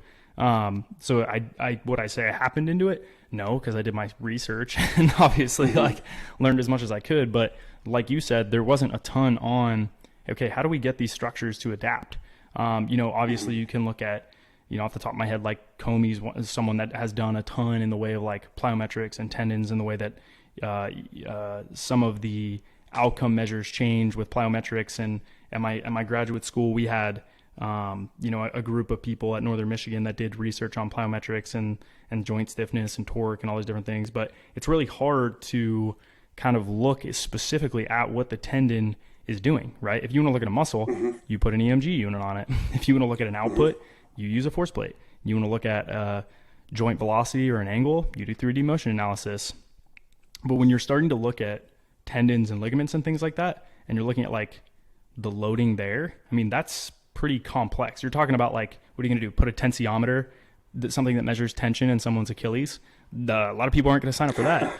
So I would I say I happened into it? No, because I did my research and obviously like learned as much as I could. But like you said, there wasn't a ton on, okay, how do we get these structures to adapt? Obviously you can look at, off the top of my head, like Comey's someone that has done a ton in the way of like plyometrics and tendons in the way that some of the outcome measures change with plyometrics. And at my graduate school, we had, a group of people at Northern Michigan that did research on plyometrics and joint stiffness and torque and all these different things. But it's really hard to kind of look specifically at what the tendon is doing, right? If you want to look at a muscle, you put an EMG unit on it. If you want to look at an output, you use a force plate. You want to look at joint velocity or an angle, you do 3D motion analysis. But when you're starting to look at tendons and ligaments and things like that, and you're looking at like the loading there, I mean, that's pretty complex. You're talking about like, what are you going to do? Put a tensiometer, something that measures tension in someone's Achilles? A lot of people aren't going to sign up for that.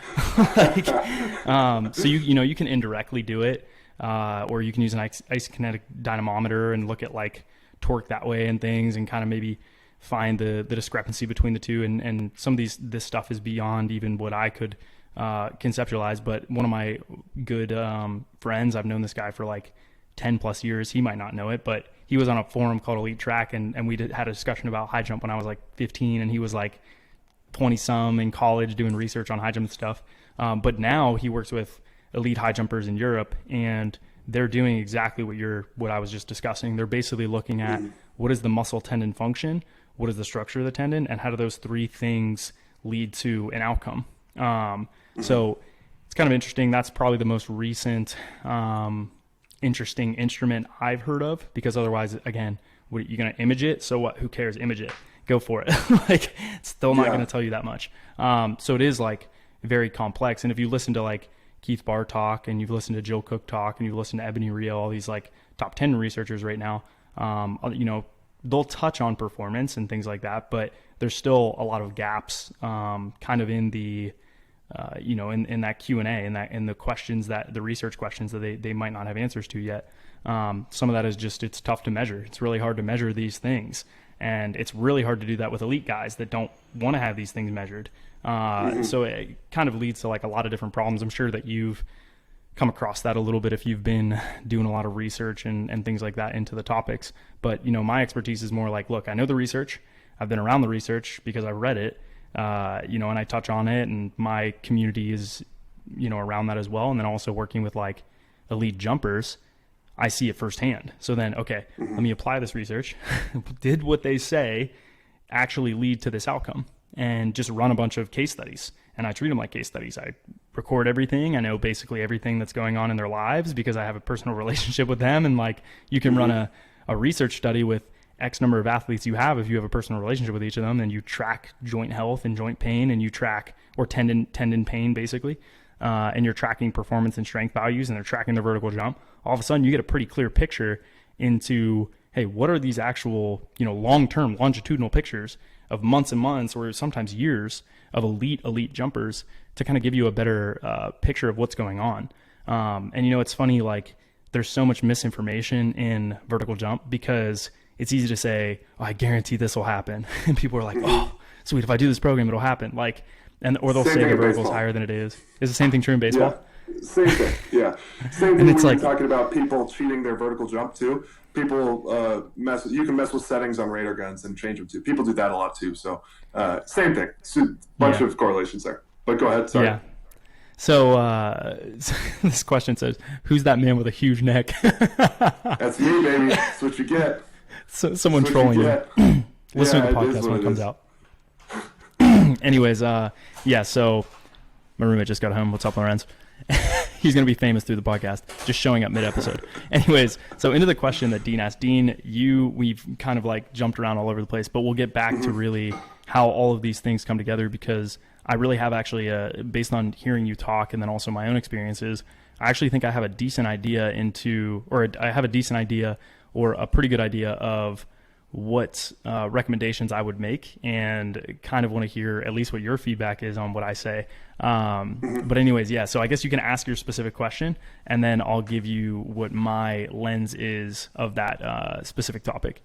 So you can indirectly do it, or you can use an isokinetic dynamometer and look at like torque that way and things, and kind of maybe find the discrepancy between the two. And some of this stuff is beyond even what I could conceptualize. But one of my good friends, I've known this guy for like 10 plus years. He might not know it, but he was on a forum called Elite Track, and we had a discussion about high jump when I was like 15, and he was like 20 some in college doing research on high jump stuff. But now he works with elite high jumpers in Europe, and they're doing exactly what I was just discussing. They're basically looking at what is the muscle tendon function, what is the structure of the tendon, and how do those three things lead to an outcome. So it's kind of interesting. That's probably the most recent interesting instrument I've heard of, because otherwise, again, what, you're going to image it? So what? Who cares? Image it. Go for it. Like, it's still not going to tell you that much. So it is like very complex. And if you listen to like Keith Barr talk, and you've listened to Jill Cook talk, and you've listened to Ebony Rio, all these like top 10 researchers right now, they'll touch on performance and things like that, but there's still a lot of gaps kind of in the in that Q&A, in the questions the research questions that they might not have answers to yet. Some of that is just, it's tough to measure. It's really hard to measure these things. And it's really hard to do that with elite guys that don't want to have these things measured. So it kind of leads to like a lot of different problems. I'm sure that you've come across that a little bit if you've been doing a lot of research and things like that into the topics. But, my expertise is more like, look, I know the research. I've been around the research because I read it, and I touch on it, and my community is, around that as well. And then also working with like elite jumpers, I see it firsthand. So then, okay, let me apply this research. Did what they say actually lead to this outcome? And just run a bunch of case studies. And I treat them like case studies. I record everything. I know basically everything that's going on in their lives because I have a personal relationship with them. And like, you can run a research study with X number of athletes you have if you have a personal relationship with each of them, and you track joint health and joint pain, and you track, or tendon pain basically. And you're tracking performance and strength values, and they're tracking their vertical jump. All of a sudden you get a pretty clear picture into, hey, what are these actual, long-term longitudinal pictures of months and months, or sometimes years, of elite jumpers to kind of give you a better picture of what's going on. And it's funny, like there's so much misinformation in vertical jump because it's easy to say, oh, I guarantee this will happen. And people are like, oh, sweet, if I do this program, it'll happen. Like, or they'll say the vertical's higher than it is. Is the same thing true in baseball? Yeah, same thing. Yeah. Same thing when you're talking about people cheating their vertical jump too. People you can mess with settings on radar guns and change them too. People do that a lot too. So same thing. Bunch of correlations there. But go ahead. Sorry. Yeah. So this question says, "Who's that man with a huge neck?" That's me, baby. That's what you get. So someone trolling you. Listen to the podcast when it comes out. Anyways, so my roommate just got home. What's up, Lorenz? He's going to be famous through the podcast, just showing up mid-episode. Anyways, so into the question that Dean asked. Dean, we've kind of like jumped around all over the place, but we'll get back to really how all of these things come together, because I really have actually, based on hearing you talk and then also my own experiences, I actually think I have a decent idea or a pretty good idea of what recommendations I would make, and kind of want to hear at least what your feedback is on what I say. But anyways, so I guess you can ask your specific question, and then I'll give you what my lens is of that specific topic.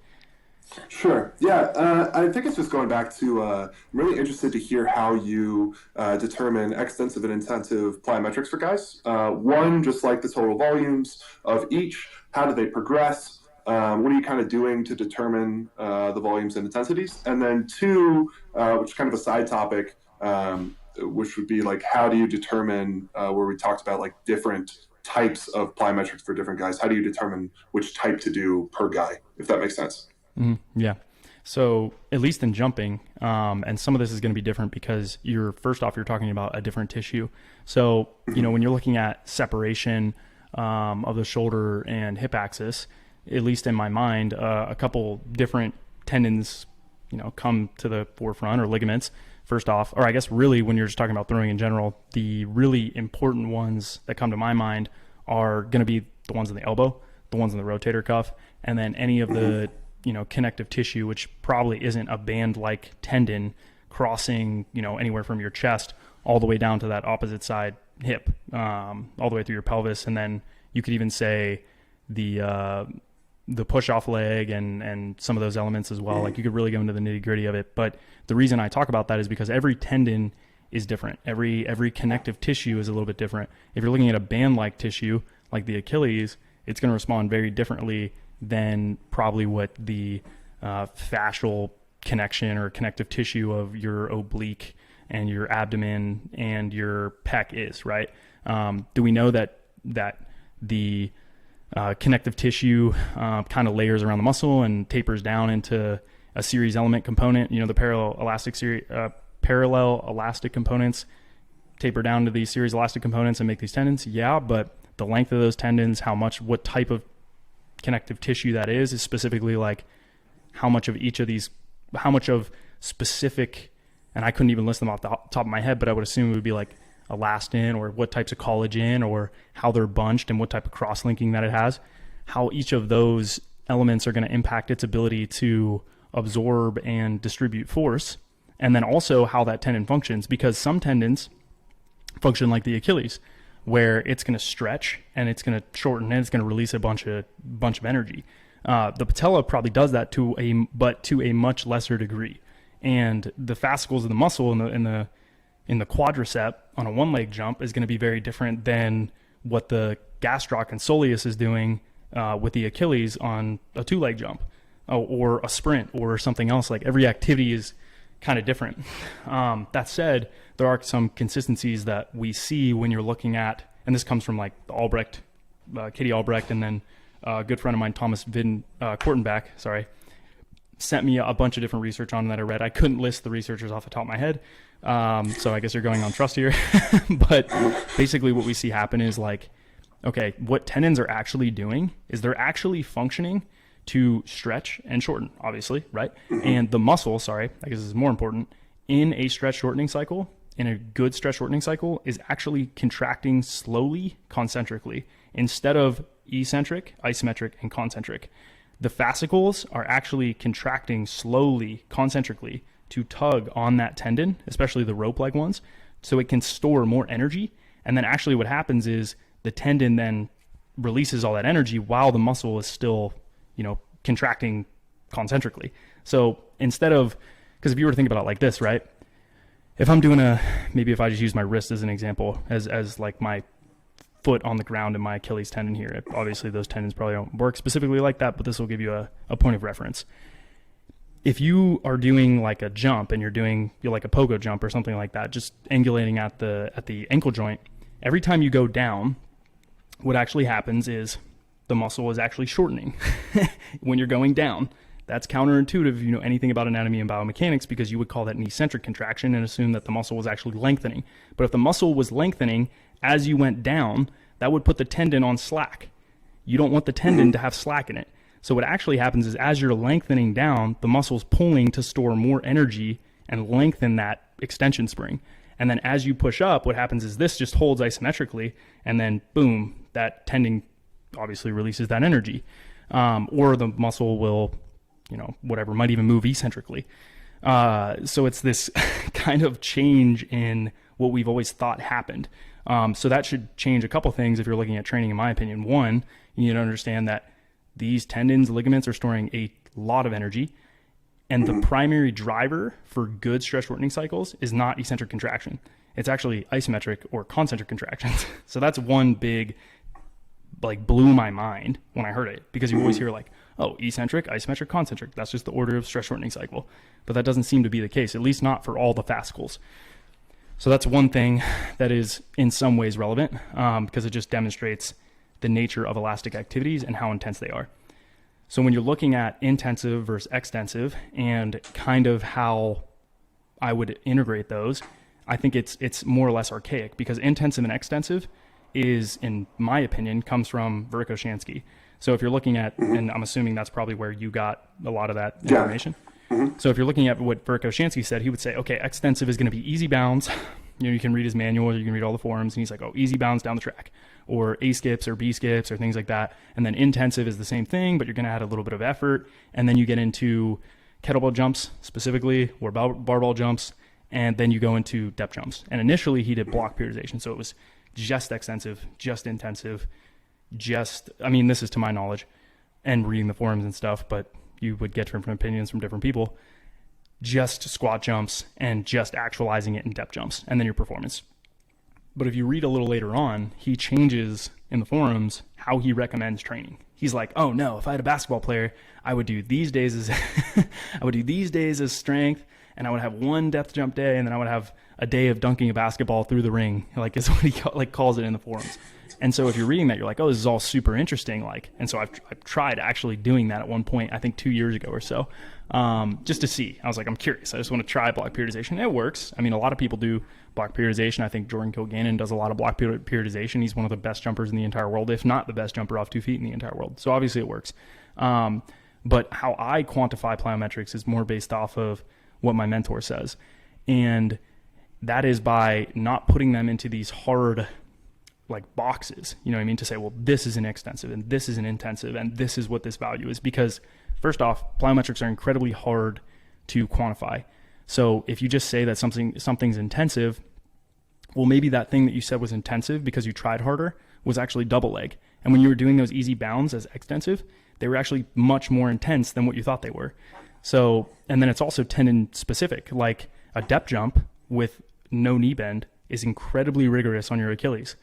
Sure. Yeah. I think it's just going back to, I'm really interested to hear how you determine extensive and intensive plyometrics for guys. One, just like the total volumes of each, how do they progress? What are you kind of doing to determine the volumes and intensities? And then two, which is kind of a side topic, which would be like, how do you determine, where we talked about like different types of plyometrics for different guys? How do you determine which type to do per guy, if that makes sense? Yeah. So at least in jumping, and some of this is going to be different because you're talking about a different tissue. So, when you're looking at separation of the shoulder and hip axis, at least in my mind, a couple different tendons, come to the forefront, or ligaments first off, or I guess really when you're just talking about throwing in general, the really important ones that come to my mind are going to be the ones in the elbow, the ones in the rotator cuff, and then any of the connective tissue, which probably isn't a band-like tendon crossing, anywhere from your chest all the way down to that opposite side hip, all the way through your pelvis. And then you could even say the push-off leg and some of those elements as well. Like, you could really go into the nitty-gritty of it. But the reason I talk about that is because every tendon is different. Every connective tissue is a little bit different. If you're looking at a band-like tissue, like the Achilles, it's going to respond very differently than probably what the fascial connection or connective tissue of your oblique and your abdomen and your pec is, right? Do we know that the connective tissue kind of layers around the muscle and tapers down into a series element component? The parallel elastic components taper down to these series elastic components and make these tendons. Yeah, but the length of those tendons, what type of connective tissue that is specifically like how much of specific, and I couldn't even list them off the top of my head, but I would assume it would be like elastin, or what types of collagen, or how they're bunched and what type of cross-linking that it has, how each of those elements are going to impact its ability to absorb and distribute force, and then also how that tendon functions, because some tendons function like the Achilles, where it's going to stretch and it's going to shorten and it's going to release a bunch of energy. The patella probably does that to a much lesser degree. And the fascicles of the muscle in the quadricep on a one leg jump is going to be very different than what the gastroc and soleus is doing with the Achilles on a two leg jump or a sprint or something else. Like every activity is kind of different. That said, there are some consistencies that we see when you're looking at, and this comes from like the Albrecht, Katie Albrecht, and then a good friend of mine, Thomas Kortenbach, sent me a bunch of different research on that I read. I couldn't list the researchers off the top of my head. So I guess you're going on trust here. But basically what we see happen is like, okay, what tendons are actually doing is they're actually functioning to stretch and shorten, obviously, right? And the muscle, I guess this is more important, in a stretch shortening cycle, in a good stretch shortening cycle, is actually contracting slowly, concentrically, instead of eccentric, isometric, and concentric. The fascicles are actually contracting slowly, concentrically, to tug on that tendon, especially the rope-like ones, so it can store more energy. And then actually what happens is the tendon then releases all that energy while the muscle is still, contracting concentrically. So instead of, because if you were to think about it like this, right? If I'm doing maybe if I just use my wrist as an example, as like my foot on the ground and my Achilles tendon here, obviously those tendons probably don't work specifically like that, but this will give you a point of reference. If you are doing like a jump and you're like a pogo jump or something like that, just angulating at the ankle joint, every time you go down, what actually happens is the muscle is actually shortening when you're going down. That's counterintuitive if you know anything about anatomy and biomechanics, because you would call that an eccentric contraction and assume that the muscle was actually lengthening. But if the muscle was lengthening as you went down, that would put the tendon on slack. You don't want the tendon to have slack in it. So what actually happens is as you're lengthening down, the muscle's pulling to store more energy and lengthen that extension spring. And then as you push up, what happens is this just holds isometrically, and then boom, that tendon obviously releases that energy. Or the muscle will, whatever, might even move eccentrically. So it's this kind of change in what we've always thought happened. So that should change a couple things if you're looking at training, in my opinion. One, you need to understand that these tendons, ligaments are storing a lot of energy. And the primary driver for good stress shortening cycles is not eccentric contraction. It's actually isometric or concentric contractions. So that's one big, blew my mind when I heard it, because you always hear eccentric, isometric, concentric. That's just the order of stress shortening cycle. But that doesn't seem to be the case, at least not for all the fascicles. So that's one thing that is in some ways relevant, because it just demonstrates the nature of elastic activities and how intense they are. So when you're looking at intensive versus extensive and kind of how I would integrate those, I think it's more or less archaic, because intensive and extensive is, in my opinion, comes from Verkhoshansky. So if you're looking at, and I'm assuming that's probably where you got a lot of that information. Yeah. So if you're looking at what Verkhoshansky said, he would say, okay, extensive is going to be easy bounds. You can read his manual, you can read all the forums, and he's like, easy bounds down the track, or A skips or B skips or things like that. And then intensive is the same thing, but you're going to add a little bit of effort. And then you get into kettlebell jumps specifically, or barbell jumps, and then you go into depth jumps. And initially he did block periodization. So it was just extensive, just intensive, this is to my knowledge and reading the forums and stuff, but you would get different opinions from different people, just squat jumps and just actualizing it in depth jumps, and then your performance. But if you read a little later on, he changes in the forums how he recommends training. He's like, oh no, if I had a basketball player, I would do these days as strength, and I would have one depth jump day, and then I would have a day of dunking a basketball through the ring, is what he calls it in the forums. And so if you're reading that, you're like, oh, this is all super interesting. And so I've tried actually doing that at one point, I think 2 years ago or so, just to see. I was like, I'm curious. I just want to try block periodization. It works. A lot of people do block periodization. I think Jordan Kilgannon does a lot of block periodization. He's one of the best jumpers in the entire world, if not the best jumper off 2 feet in the entire world. So obviously it works. But how I quantify plyometrics is more based off of what my mentor says. And that is by not putting them into these hard boxes, to say, well, this is an extensive and this is an intensive and this is what this value is. Because first off, plyometrics are incredibly hard to quantify. So if you just say that something's intensive, Well, maybe that thing that you said was intensive because you tried harder was actually double leg. And when you were doing those easy bounds as extensive, they were actually much more intense than what you thought they were. So, and then it's also tendon specific, like a depth jump with no knee bend is incredibly rigorous on your Achilles.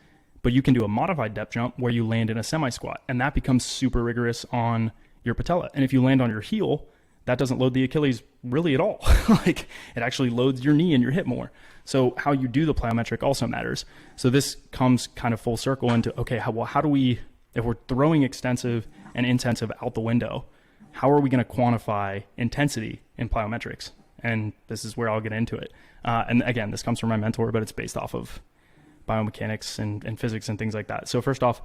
But you can do a modified depth jump where you land in a semi squat, and that becomes super rigorous on your patella. And if you land on your heel, that doesn't load the Achilles really at all. Like, it actually loads your knee and your hip more. So how you do the plyometric also matters. So this comes kind of full circle into, okay, how do we, if we're throwing extensive and intensive out the window, how are we going to quantify intensity in plyometrics? And this is where I'll get into it. And again, this comes from my mentor, but it's based off of biomechanics and physics and things like that. So first off,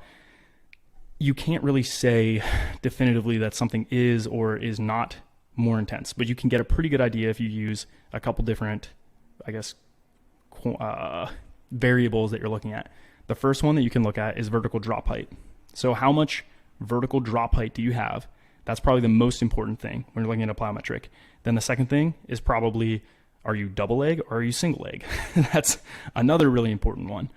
you can't really say definitively that something is or is not more intense, but you can get a pretty good idea if you use a couple different, I guess, variables that you're looking at. The first one that you can look at is vertical drop height. So how much vertical drop height do you have? That's probably the most important thing when you're looking at a plyometric. Then the second thing is probably, are you double leg or are you single leg? That's another really important one.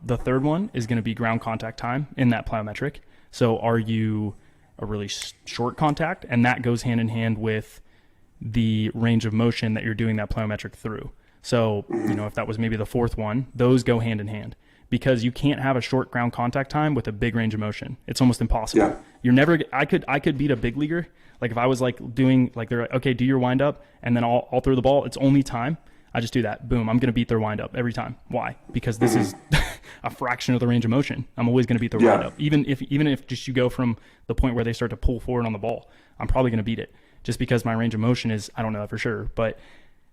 The third one is going to be ground contact time in that plyometric. So are you a really short contact? And that goes hand in hand with the range of motion that you're doing that plyometric through. So, if that was maybe the fourth one, those go hand in hand, because you can't have a short ground contact time with a big range of motion. It's almost impossible. Yeah. You're never, I could beat a big leaguer. Like if I was like doing, like they're like, okay, do your wind up and then I'll throw the ball. It's only time. I just do that. Boom. I'm going to beat their wind up every time. Why? Because this is a fraction of the range of motion. I'm always going to beat their wind up. Even if just you go from the point where they start to pull forward on the ball, I'm probably going to beat it just because my range of motion is, I don't know that for sure, but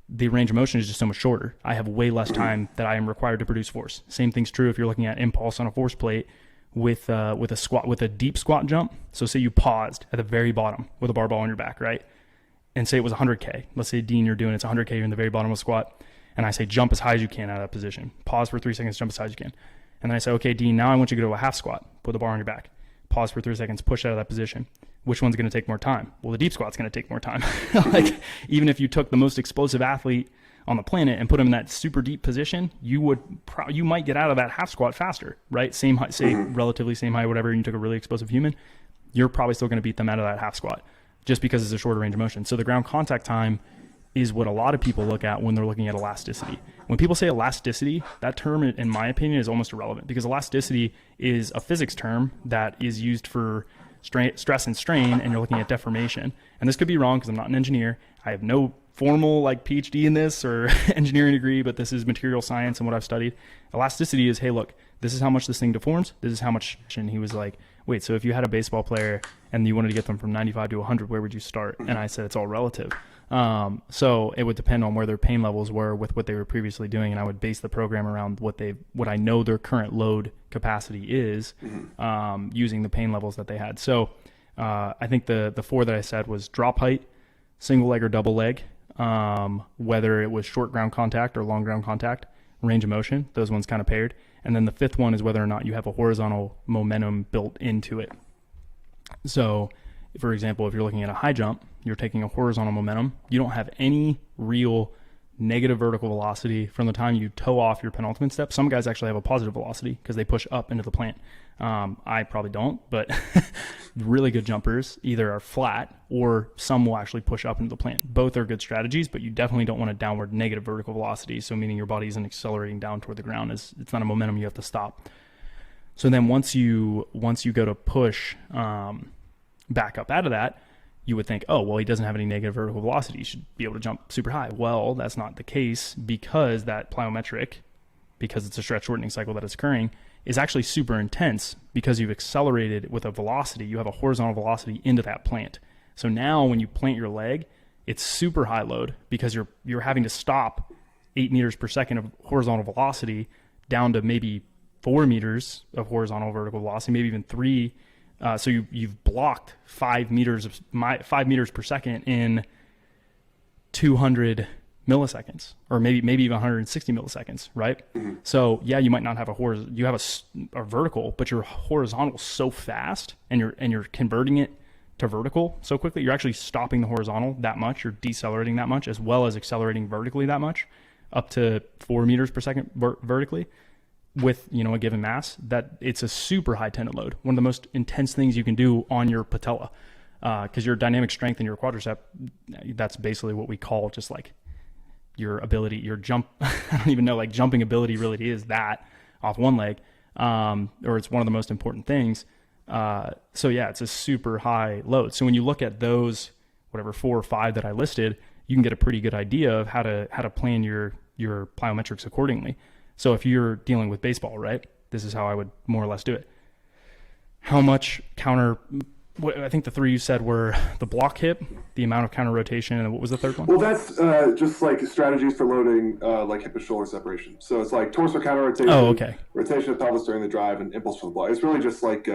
the range of motion is just so much shorter. I have way less time that I am required to produce force. Same thing's true if you're looking at impulse on a force plate with a squat, with a deep squat jump. So say you paused at the very bottom with a barbell on your back, right? And say it was 100K. Let's say, Dean, you're doing it's 100K, you're in the very bottom of a squat. And I say, jump as high as you can out of that position. Pause for 3 seconds, jump as high as you can. And then I say, okay, Dean, now I want you to go to a half squat. Put the bar on your back. Pause for 3 seconds, push out of that position. Which one's going to take more time? Well, the deep squat's going to take more time. Like, even if you took the most explosive athlete on the planet and put him in that super deep position, you might get out of that half squat faster, right? Same height, say relatively same height, whatever, and you took a really explosive human, you're probably still going to beat them out of that half squat just because it's a shorter range of motion. So the ground contact time is what a lot of people look at when they're looking at elasticity. When people say elasticity, that term, in my opinion, is almost irrelevant, because elasticity is a physics term that is used for stress and strain, and you're looking at deformation. And this could be wrong because I'm not an engineer. I have no formal PhD in this or engineering degree, but this is material science and what I've studied. Elasticity is, hey, look, this is how much this thing deforms. This is how much. And he was like, wait, so if you had a baseball player and you wanted to get them from 95 to 100, where would you start? And I said, it's all relative. So it would depend on where their pain levels were with what they were previously doing, and I would base the program around what I know their current load capacity is, using the pain levels that they had. So I think the four that I said was drop height, single leg or double leg, whether it was short ground contact or long ground contact, range of motion, those ones kind of paired. And then the fifth one is whether or not you have a horizontal momentum built into it. So for example, if you're looking at a high jump, you're taking a horizontal momentum. You don't have any real negative vertical velocity from the time you toe off your penultimate step. Some guys actually have a positive velocity because they push up into the plant. I probably don't, but really good jumpers either are flat or some will actually push up into the plant. Both are good strategies, but you definitely don't want a downward negative vertical velocity. So meaning your body isn't accelerating down toward the ground. It's not a momentum you have to stop. So then once you go to push back up out of that, you would think, oh, well, he doesn't have any negative vertical velocity. He should be able to jump super high. Well, that's not the case, because that plyometric, because it's a stretch shortening cycle that is occurring, is actually super intense because you've accelerated with a velocity. You have a horizontal velocity into that plant. So now when you plant your leg, it's super high load because you're having to stop 8 meters per second of horizontal velocity down to maybe 4 meters of horizontal vertical velocity, maybe even 3. So you've blocked 5 meters per second in 200 milliseconds, or maybe even 160 milliseconds, right? Mm-hmm. So yeah, you might not have you have a vertical, but your horizontal so fast, and you're converting it to vertical so quickly. You're actually stopping the horizontal that much, you're decelerating that much, as well as accelerating vertically that much. up to 4 meters per second vertically with, a given mass, that it's a super high tendon load. One of the most intense things you can do on your patella, because your dynamic strength in your quadricep, that's basically what we call just like your ability, your jump. I don't even know, like jumping ability really is that off one leg, or it's one of the most important things. So yeah, it's a super high load. So when you look at those, whatever 4 or 5 that I listed, you can get a pretty good idea of how to plan your plyometrics accordingly. So if you're dealing with baseball, right, this is how I would more or less do it. How much I think the 3 you said were the block hip, the amount of counter rotation, and what was the third one? Well, that's just like strategies for loading like hip and shoulder separation. So it's like torso counter rotation, rotation of pelvis during the drive, and impulse from the block. It's really just like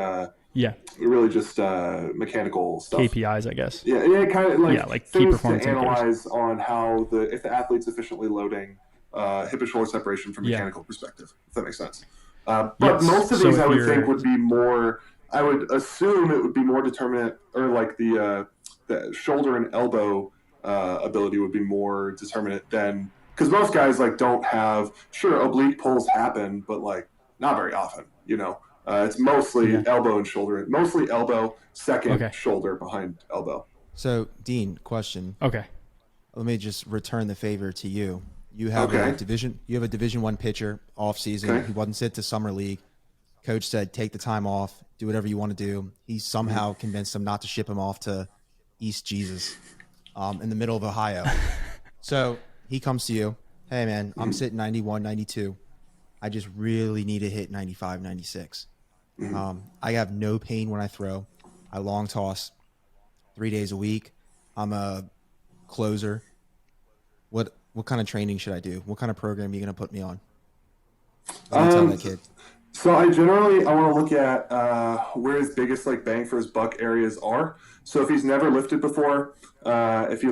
mechanical stuff. KPIs, I guess. Yeah, kind of like key things performance to analyze on how if the athlete's efficiently loading hip and shoulder separation from a mechanical perspective, if that makes sense. But most of these I would think would be more. I would assume it would be more determinant, or like the shoulder and elbow ability would be more determinant than, because most guys like don't have, sure, oblique pulls happen, but like not very often. It's mostly elbow and shoulder, mostly elbow, second shoulder behind elbow. So Dean, question. Okay. Let me just return the favor to you. You have a Division I pitcher off season. Okay. He wasn't sent to summer league. Coach said, take the time off, do whatever you want to do. He somehow convinced him not to ship him off to East Jesus in the middle of Ohio. So he comes to you. Hey, man, I'm sitting 91, 92. I just really need to hit 95, 96. I have no pain when I throw. I long toss 3 days a week. I'm a closer. What kind of training should I do? What kind of program are you going to put me on? Tell that kid. So I want to look at where his biggest like bang for his buck areas are. So if he's never lifted before, if he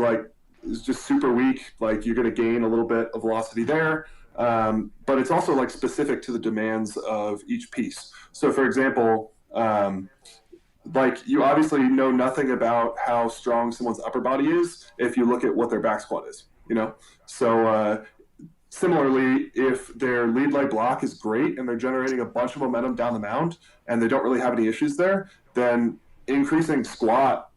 is just super weak, like you're going to gain a little bit of velocity there. But it's also like specific to the demands of each piece. So for example, like you obviously know nothing about how strong someone's upper body is if you look at what their back squat is, So similarly, if their lead leg block is great and they're generating a bunch of momentum down the mound and they don't really have any issues there, then increasing squat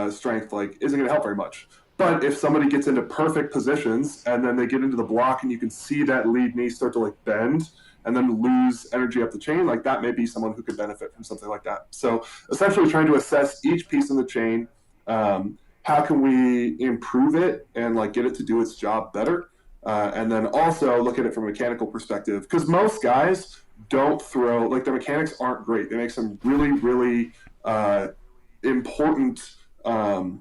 strength isn't going to help very much. But if somebody gets into perfect positions and then they get into the block and you can see that lead knee start to bend and then lose energy up the chain, that may be someone who could benefit from something like that. So essentially trying to assess each piece in the chain, how can we improve it and get it to do its job better? And then also look at it from a mechanical perspective, because most guys don't throw, their mechanics aren't great. They make some really, really important, the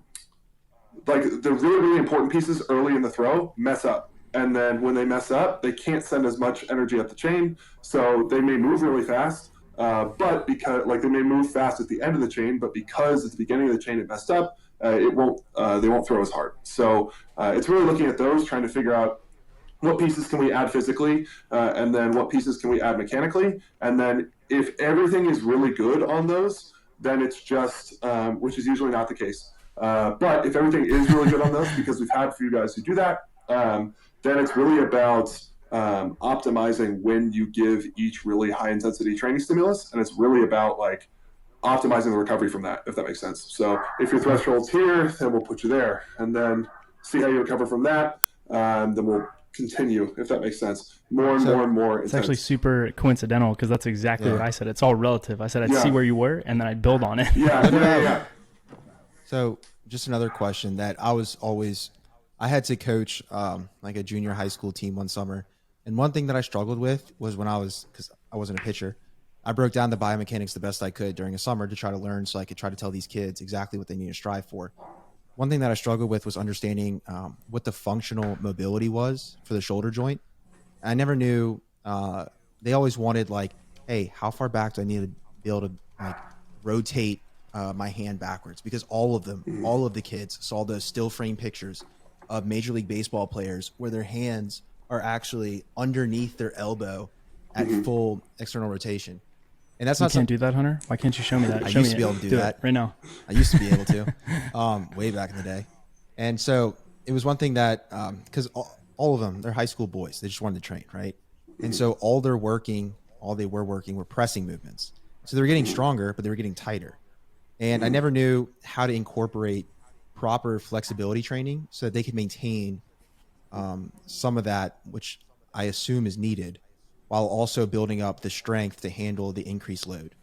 really, really important pieces early in the throw mess up. And then when they mess up, they can't send as much energy up the chain. So they may move really fast, but because they may move fast at the end of the chain, but because at the beginning of the chain it messed up, they won't throw as hard. So it's really looking at those, trying to figure out what pieces can we add physically, and then what pieces can we add mechanically. And then if everything is really good on those, then it's just, which is usually not the case. But if everything is really good on those, because we've had a few guys who do that, then it's really about optimizing when you give each really high intensity training stimulus. And it's really about optimizing the recovery from that, if that makes sense. So if your threshold's here, then we'll put you there, and then see how you recover from that. Then we'll continue, if that makes sense. More and more intense. It's actually super coincidental, because that's exactly what I said. It's all relative. I said I'd see where you were, and then I'd build on it. Yeah. So just another question that I had to coach a junior high school team one summer. And one thing that I struggled with was because I wasn't a pitcher, I broke down the biomechanics the best I could during a summer to try to learn, so I could try to tell these kids exactly what they need to strive for. One thing that I struggled with was understanding what the functional mobility was for the shoulder joint. I never knew. They always wanted hey, how far back do I need to be able to rotate my hand backwards? Because all of the kids saw those still frame pictures of Major League Baseball players where their hands are actually underneath their elbow at full external rotation. And that's not. You can't do that, Hunter? Why can't you show me that? I used to be able to do that right now. I used to be able to, way back in the day. And so it was one thing that, because all of them, they're high school boys. They just wanted to train, right? And so all they were working were pressing movements. So they were getting stronger, but they were getting tighter. And I never knew how to incorporate proper flexibility training so that they could maintain some of that, which I assume is needed, while also building up the strength to handle the increased load.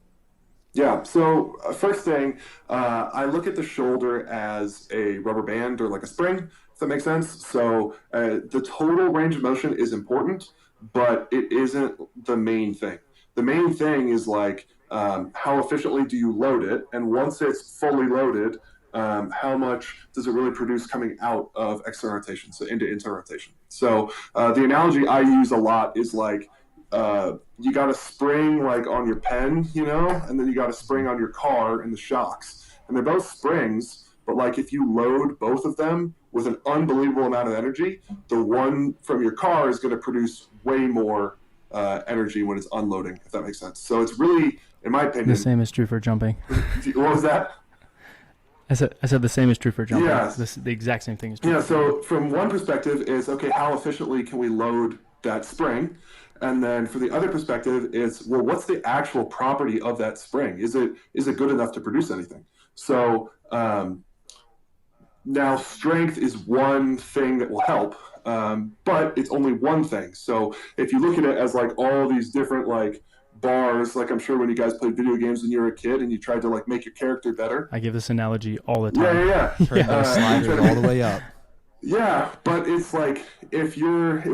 Yeah. So first thing, I look at the shoulder as a rubber band or like a spring, if that makes sense. So the total range of motion is important, but it isn't the main thing. The main thing is like how efficiently do you load it? And once it's fully loaded, how much does it really produce coming out of external rotation, so into internal rotation? So the analogy I use a lot is like, you got a spring like on your pen, and then you got a spring on your car in the shocks, and they're both springs. But like if you load both of them with an unbelievable amount of energy, the one from your car is going to produce way more energy when it's unloading, if that makes sense. So it's really, in my opinion, The same is true for jumping. What was that? I said the same is true for jumping. Yeah. The exact same thing is true. Yeah. So from one perspective is, okay, how efficiently can we load that spring? And then for the other perspective is, well, what's the actual property of that spring? Is it good enough to produce anything? So now strength is one thing that will help, but it's only one thing. So if you look at it as like all these different like bars, like I'm sure when you guys played video games when you were a kid and you tried to like make your character better. I give this analogy all the time. Yeah. Turn those sliders all the way up. Yeah, but it's like if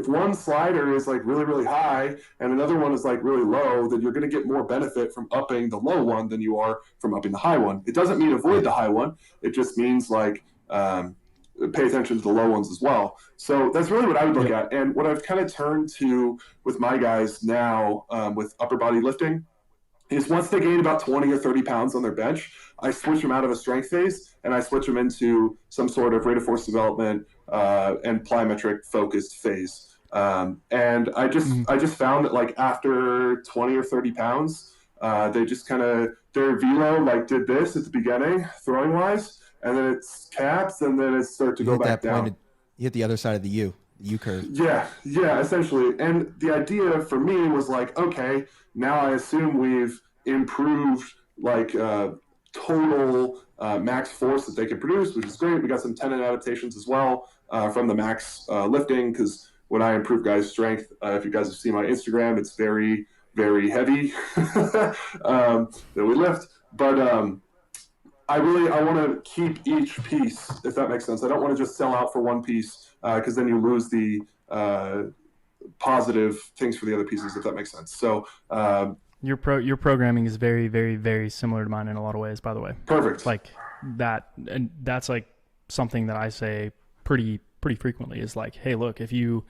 one slider is like really, really high and another one is like really low, then you're going to get more benefit from upping the low one than you are from upping the high one. It doesn't mean avoid the high one. It just means like pay attention to the low ones as well. So that's really what I would look at. And what I've kind of turned to with my guys now with upper body lifting is once they gain about 20 or 30 pounds on their bench, I switch them out of a strength phase and I switch them into some sort of rate of force development and plyometric focused phase. And I just found that like after 20 or 30 pounds, they just kind of, their velo like did this at the beginning, throwing wise, and then it's caps, and then it starts to go back down. You hit the other side of the U curve. Yeah, essentially. And the idea for me was like, okay, now I assume we've improved like total max force that they can produce, which is great. We got some tendon adaptations as well from the max lifting, because when I improve guys' strength, if you guys have seen my Instagram, it's very, very heavy that we lift. But I want to keep each piece, if that makes sense. I don't want to just sell out for one piece because then you lose the positive things for the other pieces, if that makes sense. So your programming is very, very, very similar to mine in a lot of ways, by the way. Perfect. Like that, and that's like something that I say pretty frequently is like, hey, look, if you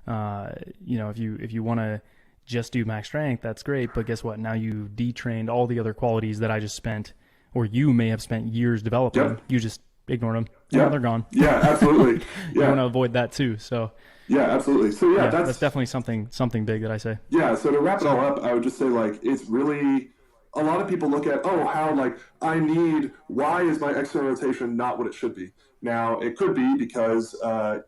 if you want to just do max strength, that's great, but guess what? Now you detrained all the other qualities that I just spent, or you may have spent years developing. Yep. You just ignored them. Yeah, now they're gone. Yeah, absolutely. You want to avoid that too. So yeah, absolutely. So yeah, that's definitely something big that I say. Yeah. So to wrap it all up, I would just say like it's really, a lot of people look at, how like why is my external rotation not what it should be? Now it could be because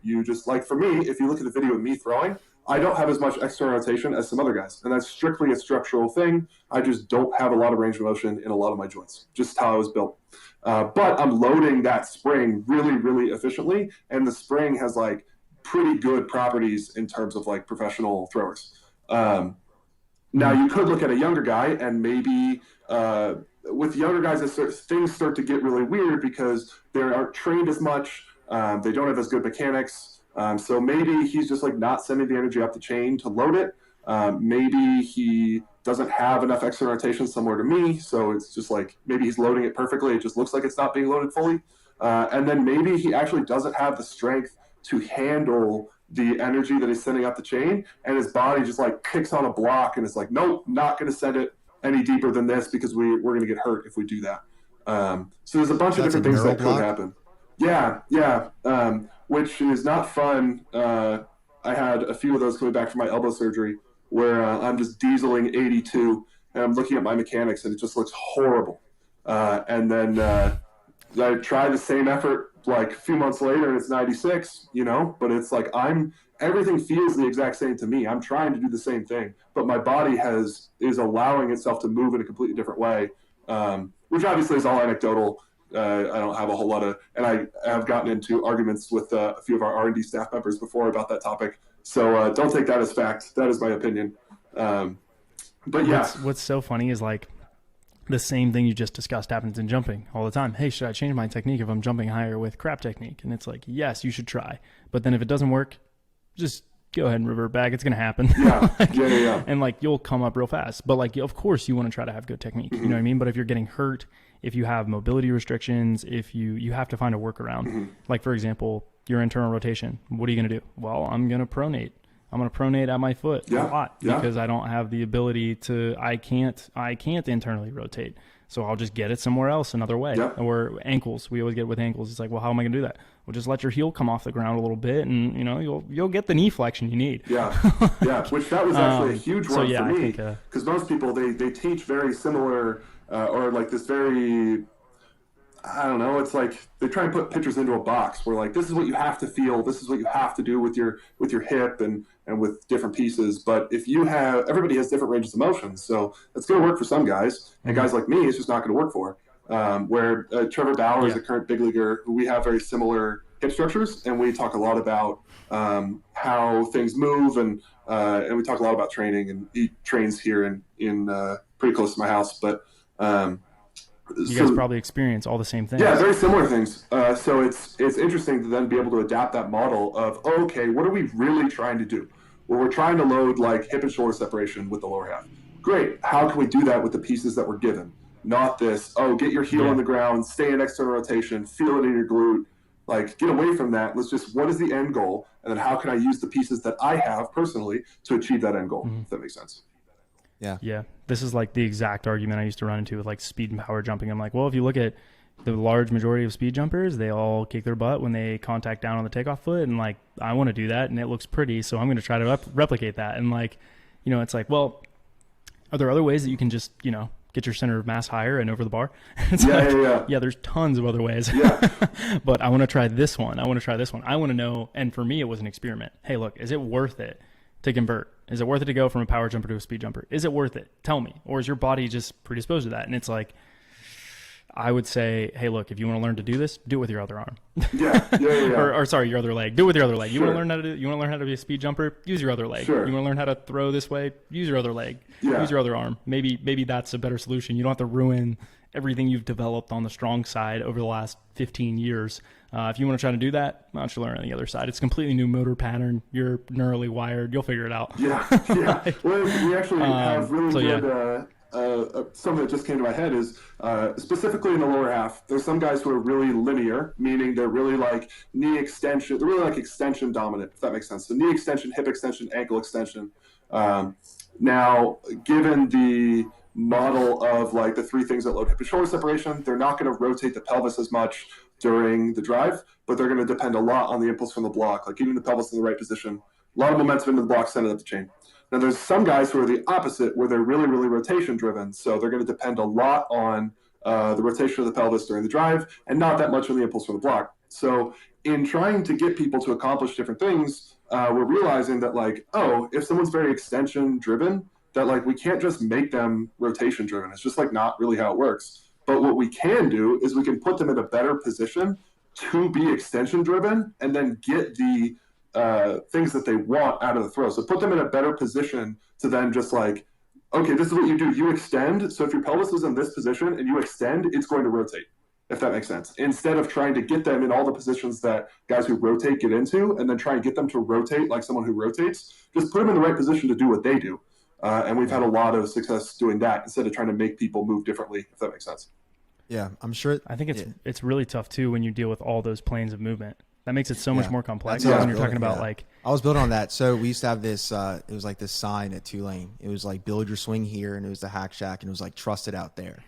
you just like, for me, if you look at the video of me throwing, I don't have as much external rotation as some other guys, and that's strictly a structural thing. I just don't have a lot of range of motion in a lot of my joints, just how I was built. But I'm loading that spring really, really efficiently, and the spring has like pretty good properties in terms of like professional throwers. Now you could look at a younger guy, and maybe with younger guys, things start to get really weird because they aren't trained as much. They don't have as good mechanics. So maybe he's just like not sending the energy up the chain to load it. Maybe he doesn't have enough external rotation similar to me. So it's just like, maybe he's loading it perfectly. It just looks like it's not being loaded fully. And then maybe he actually doesn't have the strength to handle the energy that he's sending up the chain. And his body just like kicks on a block and it's like, nope, not going to send it any deeper than this because we're going to get hurt if we do that. So there's a bunch of different things that could happen. Yeah. Which is not fun. I had a few of those coming back from my elbow surgery where I'm just dieseling 82 and I'm looking at my mechanics and it just looks horrible. And then I try the same effort like a few months later and it's 96, but it's like everything feels the exact same to me. I'm trying to do the same thing, but my body is allowing itself to move in a completely different way, which obviously is all anecdotal. I don't have a whole lot of, and I have gotten into arguments with a few of our R&D staff members before about that topic. So don't take that as fact. That is my opinion. But yeah, what's so funny is like the same thing you just discussed happens in jumping all the time. Hey, should I change my technique if I'm jumping higher with crap technique? And it's like, yes, you should try. But then if it doesn't work, just go ahead and revert back. It's going to happen. Yeah. Yeah. And like, you'll come up real fast. But like, of course you want to try to have good technique. You know what I mean? But if you're getting hurt, if you have mobility restrictions, if you have to find a workaround. Like for example, your internal rotation. What are you going to do? Well, I'm going to pronate. I'm going to pronate at my foot a lot because I don't have the ability to, I can't internally rotate. So I'll just get it somewhere else another way. Or ankles. We always get it with ankles. It's like, well, how am I going to do that? Well, just let your heel come off the ground a little bit and, you'll get the knee flexion you need. Yeah. Which that was actually a huge one for me. Because most people, they teach very similar or like this very, I don't know, it's like they try and put pitchers into a box where like, this is what you have to feel. This is what you have to do with your hip and with different pieces. But if everybody has different ranges of motion. So it's going to work for some guys, and guys like me, it's just not going to work for. Where Trevor Bauer is a current big leaguer who we have very similar hip structures, and we talk a lot about how things move, and we talk a lot about training, and he trains here in pretty close to my house. But you guys probably experience all the same things. Yeah, very similar things. So it's interesting to then be able to adapt that model of, okay, what are we really trying to do? Well, we're trying to load like hip and shoulder separation with the lower half. Great. How can we do that with the pieces that we're given? Not this, get your heel on the ground, stay in external rotation, feel it in your glute. Like, get away from that. Let's just, what is the end goal? And then how can I use the pieces that I have personally to achieve that end goal, if that makes sense. Yeah. This is like the exact argument I used to run into with like speed and power jumping. I'm like, well, if you look at the large majority of speed jumpers, they all kick their butt when they contact down on the takeoff foot. And like, I want to do that and it looks pretty. So I'm going to try to replicate that. And like, it's like, well, are there other ways that you can just, get your center of mass higher and over the bar? Yeah, there's tons of other ways. But I want to try this one. I want to know. And for me, it was an experiment. Hey, look, is it worth it to convert? Is it worth it to go from a power jumper to a speed jumper? Is it worth it? Tell me. Or is your body just predisposed to that? And it's like, I would say, hey, look, if you want to learn to do this, do it with your other arm. or sorry, your other leg. Do it with your other leg. You want to learn how to be a speed jumper? Use your other leg. You want to learn how to throw this way? Use your other leg. Use your other arm. Maybe that's a better solution. You don't have to ruin everything you've developed on the strong side over the last 15 years. If you want to try to do that, why don't you learn on the other side? It's a completely new motor pattern. You're neurally wired. You'll figure it out. Well, we actually have really good... something that just came to my head is specifically in the lower half, there's some guys who are really linear, meaning they're really like knee extension. They're really like extension dominant, if that makes sense. So knee extension, hip extension, ankle extension. Now, given the model of like the three things that load hip and shoulder separation, they're not going to rotate the pelvis as much during the drive, but they're going to depend a lot on the impulse from the block, like getting the pelvis in the right position. A lot of momentum into the block, send it up the chain. Now, there's some guys who are the opposite, where they're really, really rotation-driven. So they're going to depend a lot on the rotation of the pelvis during the drive and not that much on the impulse from the block. So in trying to get people to accomplish different things, we're realizing that, like, if someone's very extension-driven, that, like, we can't just make them rotation-driven. It's just, like, not really how it works. But what we can do is we can put them in a better position to be extension-driven and then get the things that they want out of the throw. So put them in a better position to then just like, okay, this is what you do. You extend. So if your pelvis is in this position and you extend, it's going to rotate, if that makes sense. Instead of trying to get them in all the positions that guys who rotate get into and then try and get them to rotate like someone who rotates, just put them in the right position to do what they do. And we've had a lot of success doing that instead of trying to make people move differently, if that makes sense. Yeah, I'm sure. I think it's really tough too when you deal with all those planes of movement. That makes it so much more complex when you're talking about like... I was building on that. So we used to have this, it was like this sign at Tulane. It was like, build your swing here, and it was the Hack Shack, and it was like, trust it out there.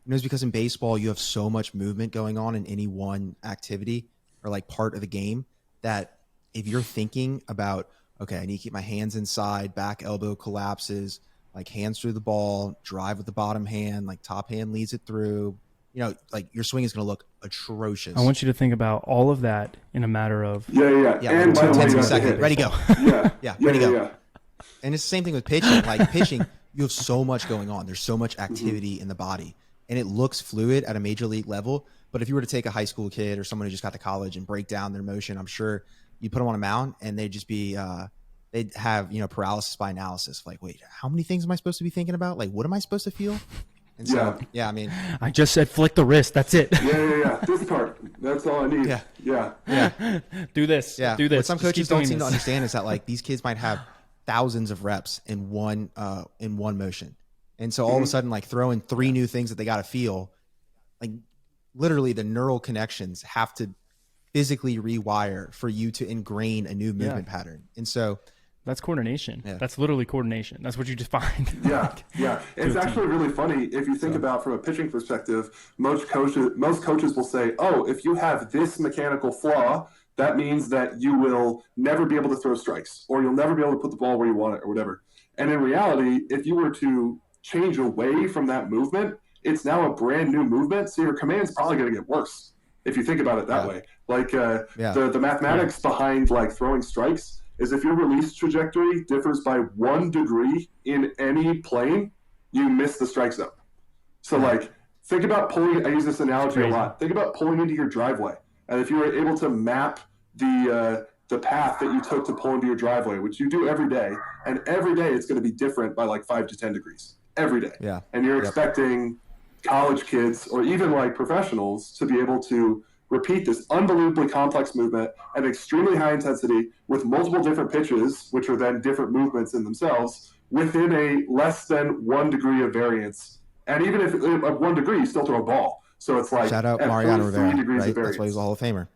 And it was because in baseball, you have so much movement going on in any one activity or like part of the game that if you're thinking about, okay, I need to keep my hands inside, back elbow collapses, like hands through the ball, drive with the bottom hand, like top hand leads it through, like your swing is going to look atrocious. I want you to think about all of that in a matter of Yeah, And by like the way, 2/10 of you a have to second. hit. Ready, go. Ready, go. And it's the same thing with pitching. Like pitching, you have so much going on. There's so much activity in the body, and it looks fluid at a major league level. But if you were to take a high school kid or someone who just got to college and break down their motion, I'm sure you put them on a mound and they'd just be, they'd have, paralysis by analysis. Like, wait, how many things am I supposed to be thinking about? Like, what am I supposed to feel? And so, I mean, I just said flick the wrist. That's it. Yeah. This part. That's all I need. Yeah. Do this. Yeah. Do this. What some Just coaches keep don't doing seem to this. understand is that like these kids might have thousands of reps in one motion. And so all of a sudden, like throwing 3 new things that they got to feel, like literally the neural connections have to physically rewire for you to ingrain a new movement pattern. And so that's coordination. Yeah. That's literally coordination. That's what you defined. Yeah. It's actually really funny if you think about from a pitching perspective. Most coaches will say, "Oh, if you have this mechanical flaw, that means that you will never be able to throw strikes, or you'll never be able to put the ball where you want it, or whatever." And in reality, if you were to change away from that movement, it's now a brand new movement. So your command's probably going to get worse if you think about it that way. Like the mathematics behind like throwing strikes is if your release trajectory differs by 1 degree in any plane, you miss the strike zone. So like think about pulling. I use this analogy a lot. Think about pulling into your driveway, and if you were able to map the path that you took to pull into your driveway, which you do every day, and every day it's going to be different by like 5 to 10 degrees every day. Yeah. And you're expecting college kids or even like professionals to be able to repeat this unbelievably complex movement at extremely high intensity with multiple different pitches, which are then different movements in themselves, within a less than 1 degree of variance. And even if at 1 degree, you still throw a ball. So it's like shout out at Mariano 43 Rivera, degrees right? of variance. That's why he's a Hall of Famer.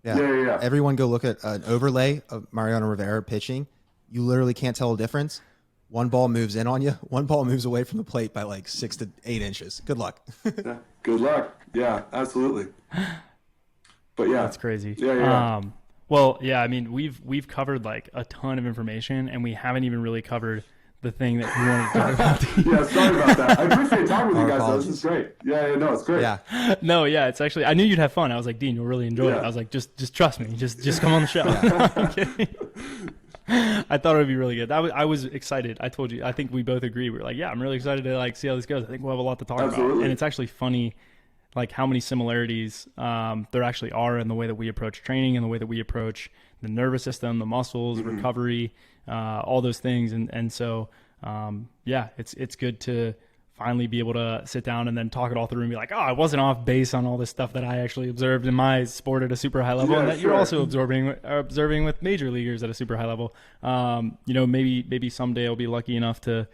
Yeah. Everyone go look at an overlay of Mariano Rivera pitching. You literally can't tell a difference. One ball moves in on you. One ball moves away from the plate by like 6 to 8 inches. Good luck. Yeah, good luck. Yeah, absolutely. But yeah, That's crazy. Yeah. Well, yeah, I mean, we've covered like a ton of information, and we haven't even really covered the thing that you wanted to talk about. Yeah, sorry about that. I appreciate talking with you guys. Apologies. This is great. Yeah, no, it's great. Yeah. No, yeah, it's actually, I knew you'd have fun. I was like, Dean, you'll really enjoy it. I was like, just trust me. Just come on the show. I'm kidding. I thought it would be really good. I was excited. I told you, I think we both agree. We're like, yeah, I'm really excited to like see how this goes. I think we'll have a lot to talk about. And it's actually funny, like how many similarities there actually are in the way that we approach training and the way that we approach the nervous system, the muscles, recovery, all those things. And so, yeah, it's good to finally be able to sit down and then talk it all through and be like, oh, I wasn't off base on all this stuff that I actually observed in my sport at a super high level, and that you're also observing with major leaguers at a super high level. Maybe someday I'll be lucky enough to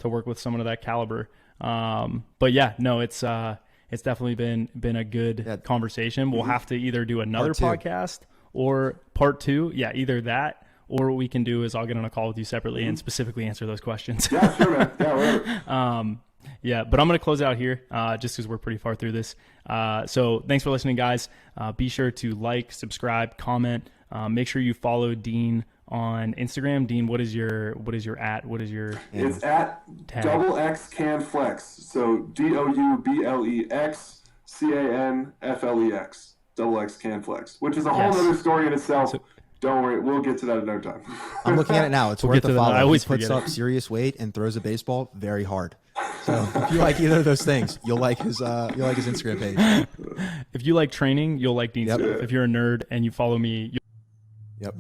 work with someone of that caliber. But yeah, no, it's definitely been a good conversation. We'll have to either do another podcast or part 2. Yeah, either that, or what we can do is I'll get on a call with you separately and specifically answer those questions. Yeah, sure, man. Yeah, whatever. Yeah, but I'm going to close it out here just because we're pretty far through this. So thanks for listening, guys. Be sure to like, subscribe, comment. Make sure you follow Dean on Instagram. Dean, what is your at? What is your It's at tag? XX Can Flex. So DOUBLEX CANFLEX. XX Can Flex, which is a whole other story in itself. Don't worry, we'll get to that another time. I'm looking at it now. It's We'll worth get to a that. follow. I always He puts forget up serious weight and throws a baseball very hard. So if you like either of those things, you'll like his Instagram page. If you like training, you'll like Dean's stuff. If you're a nerd and you follow me, Yep.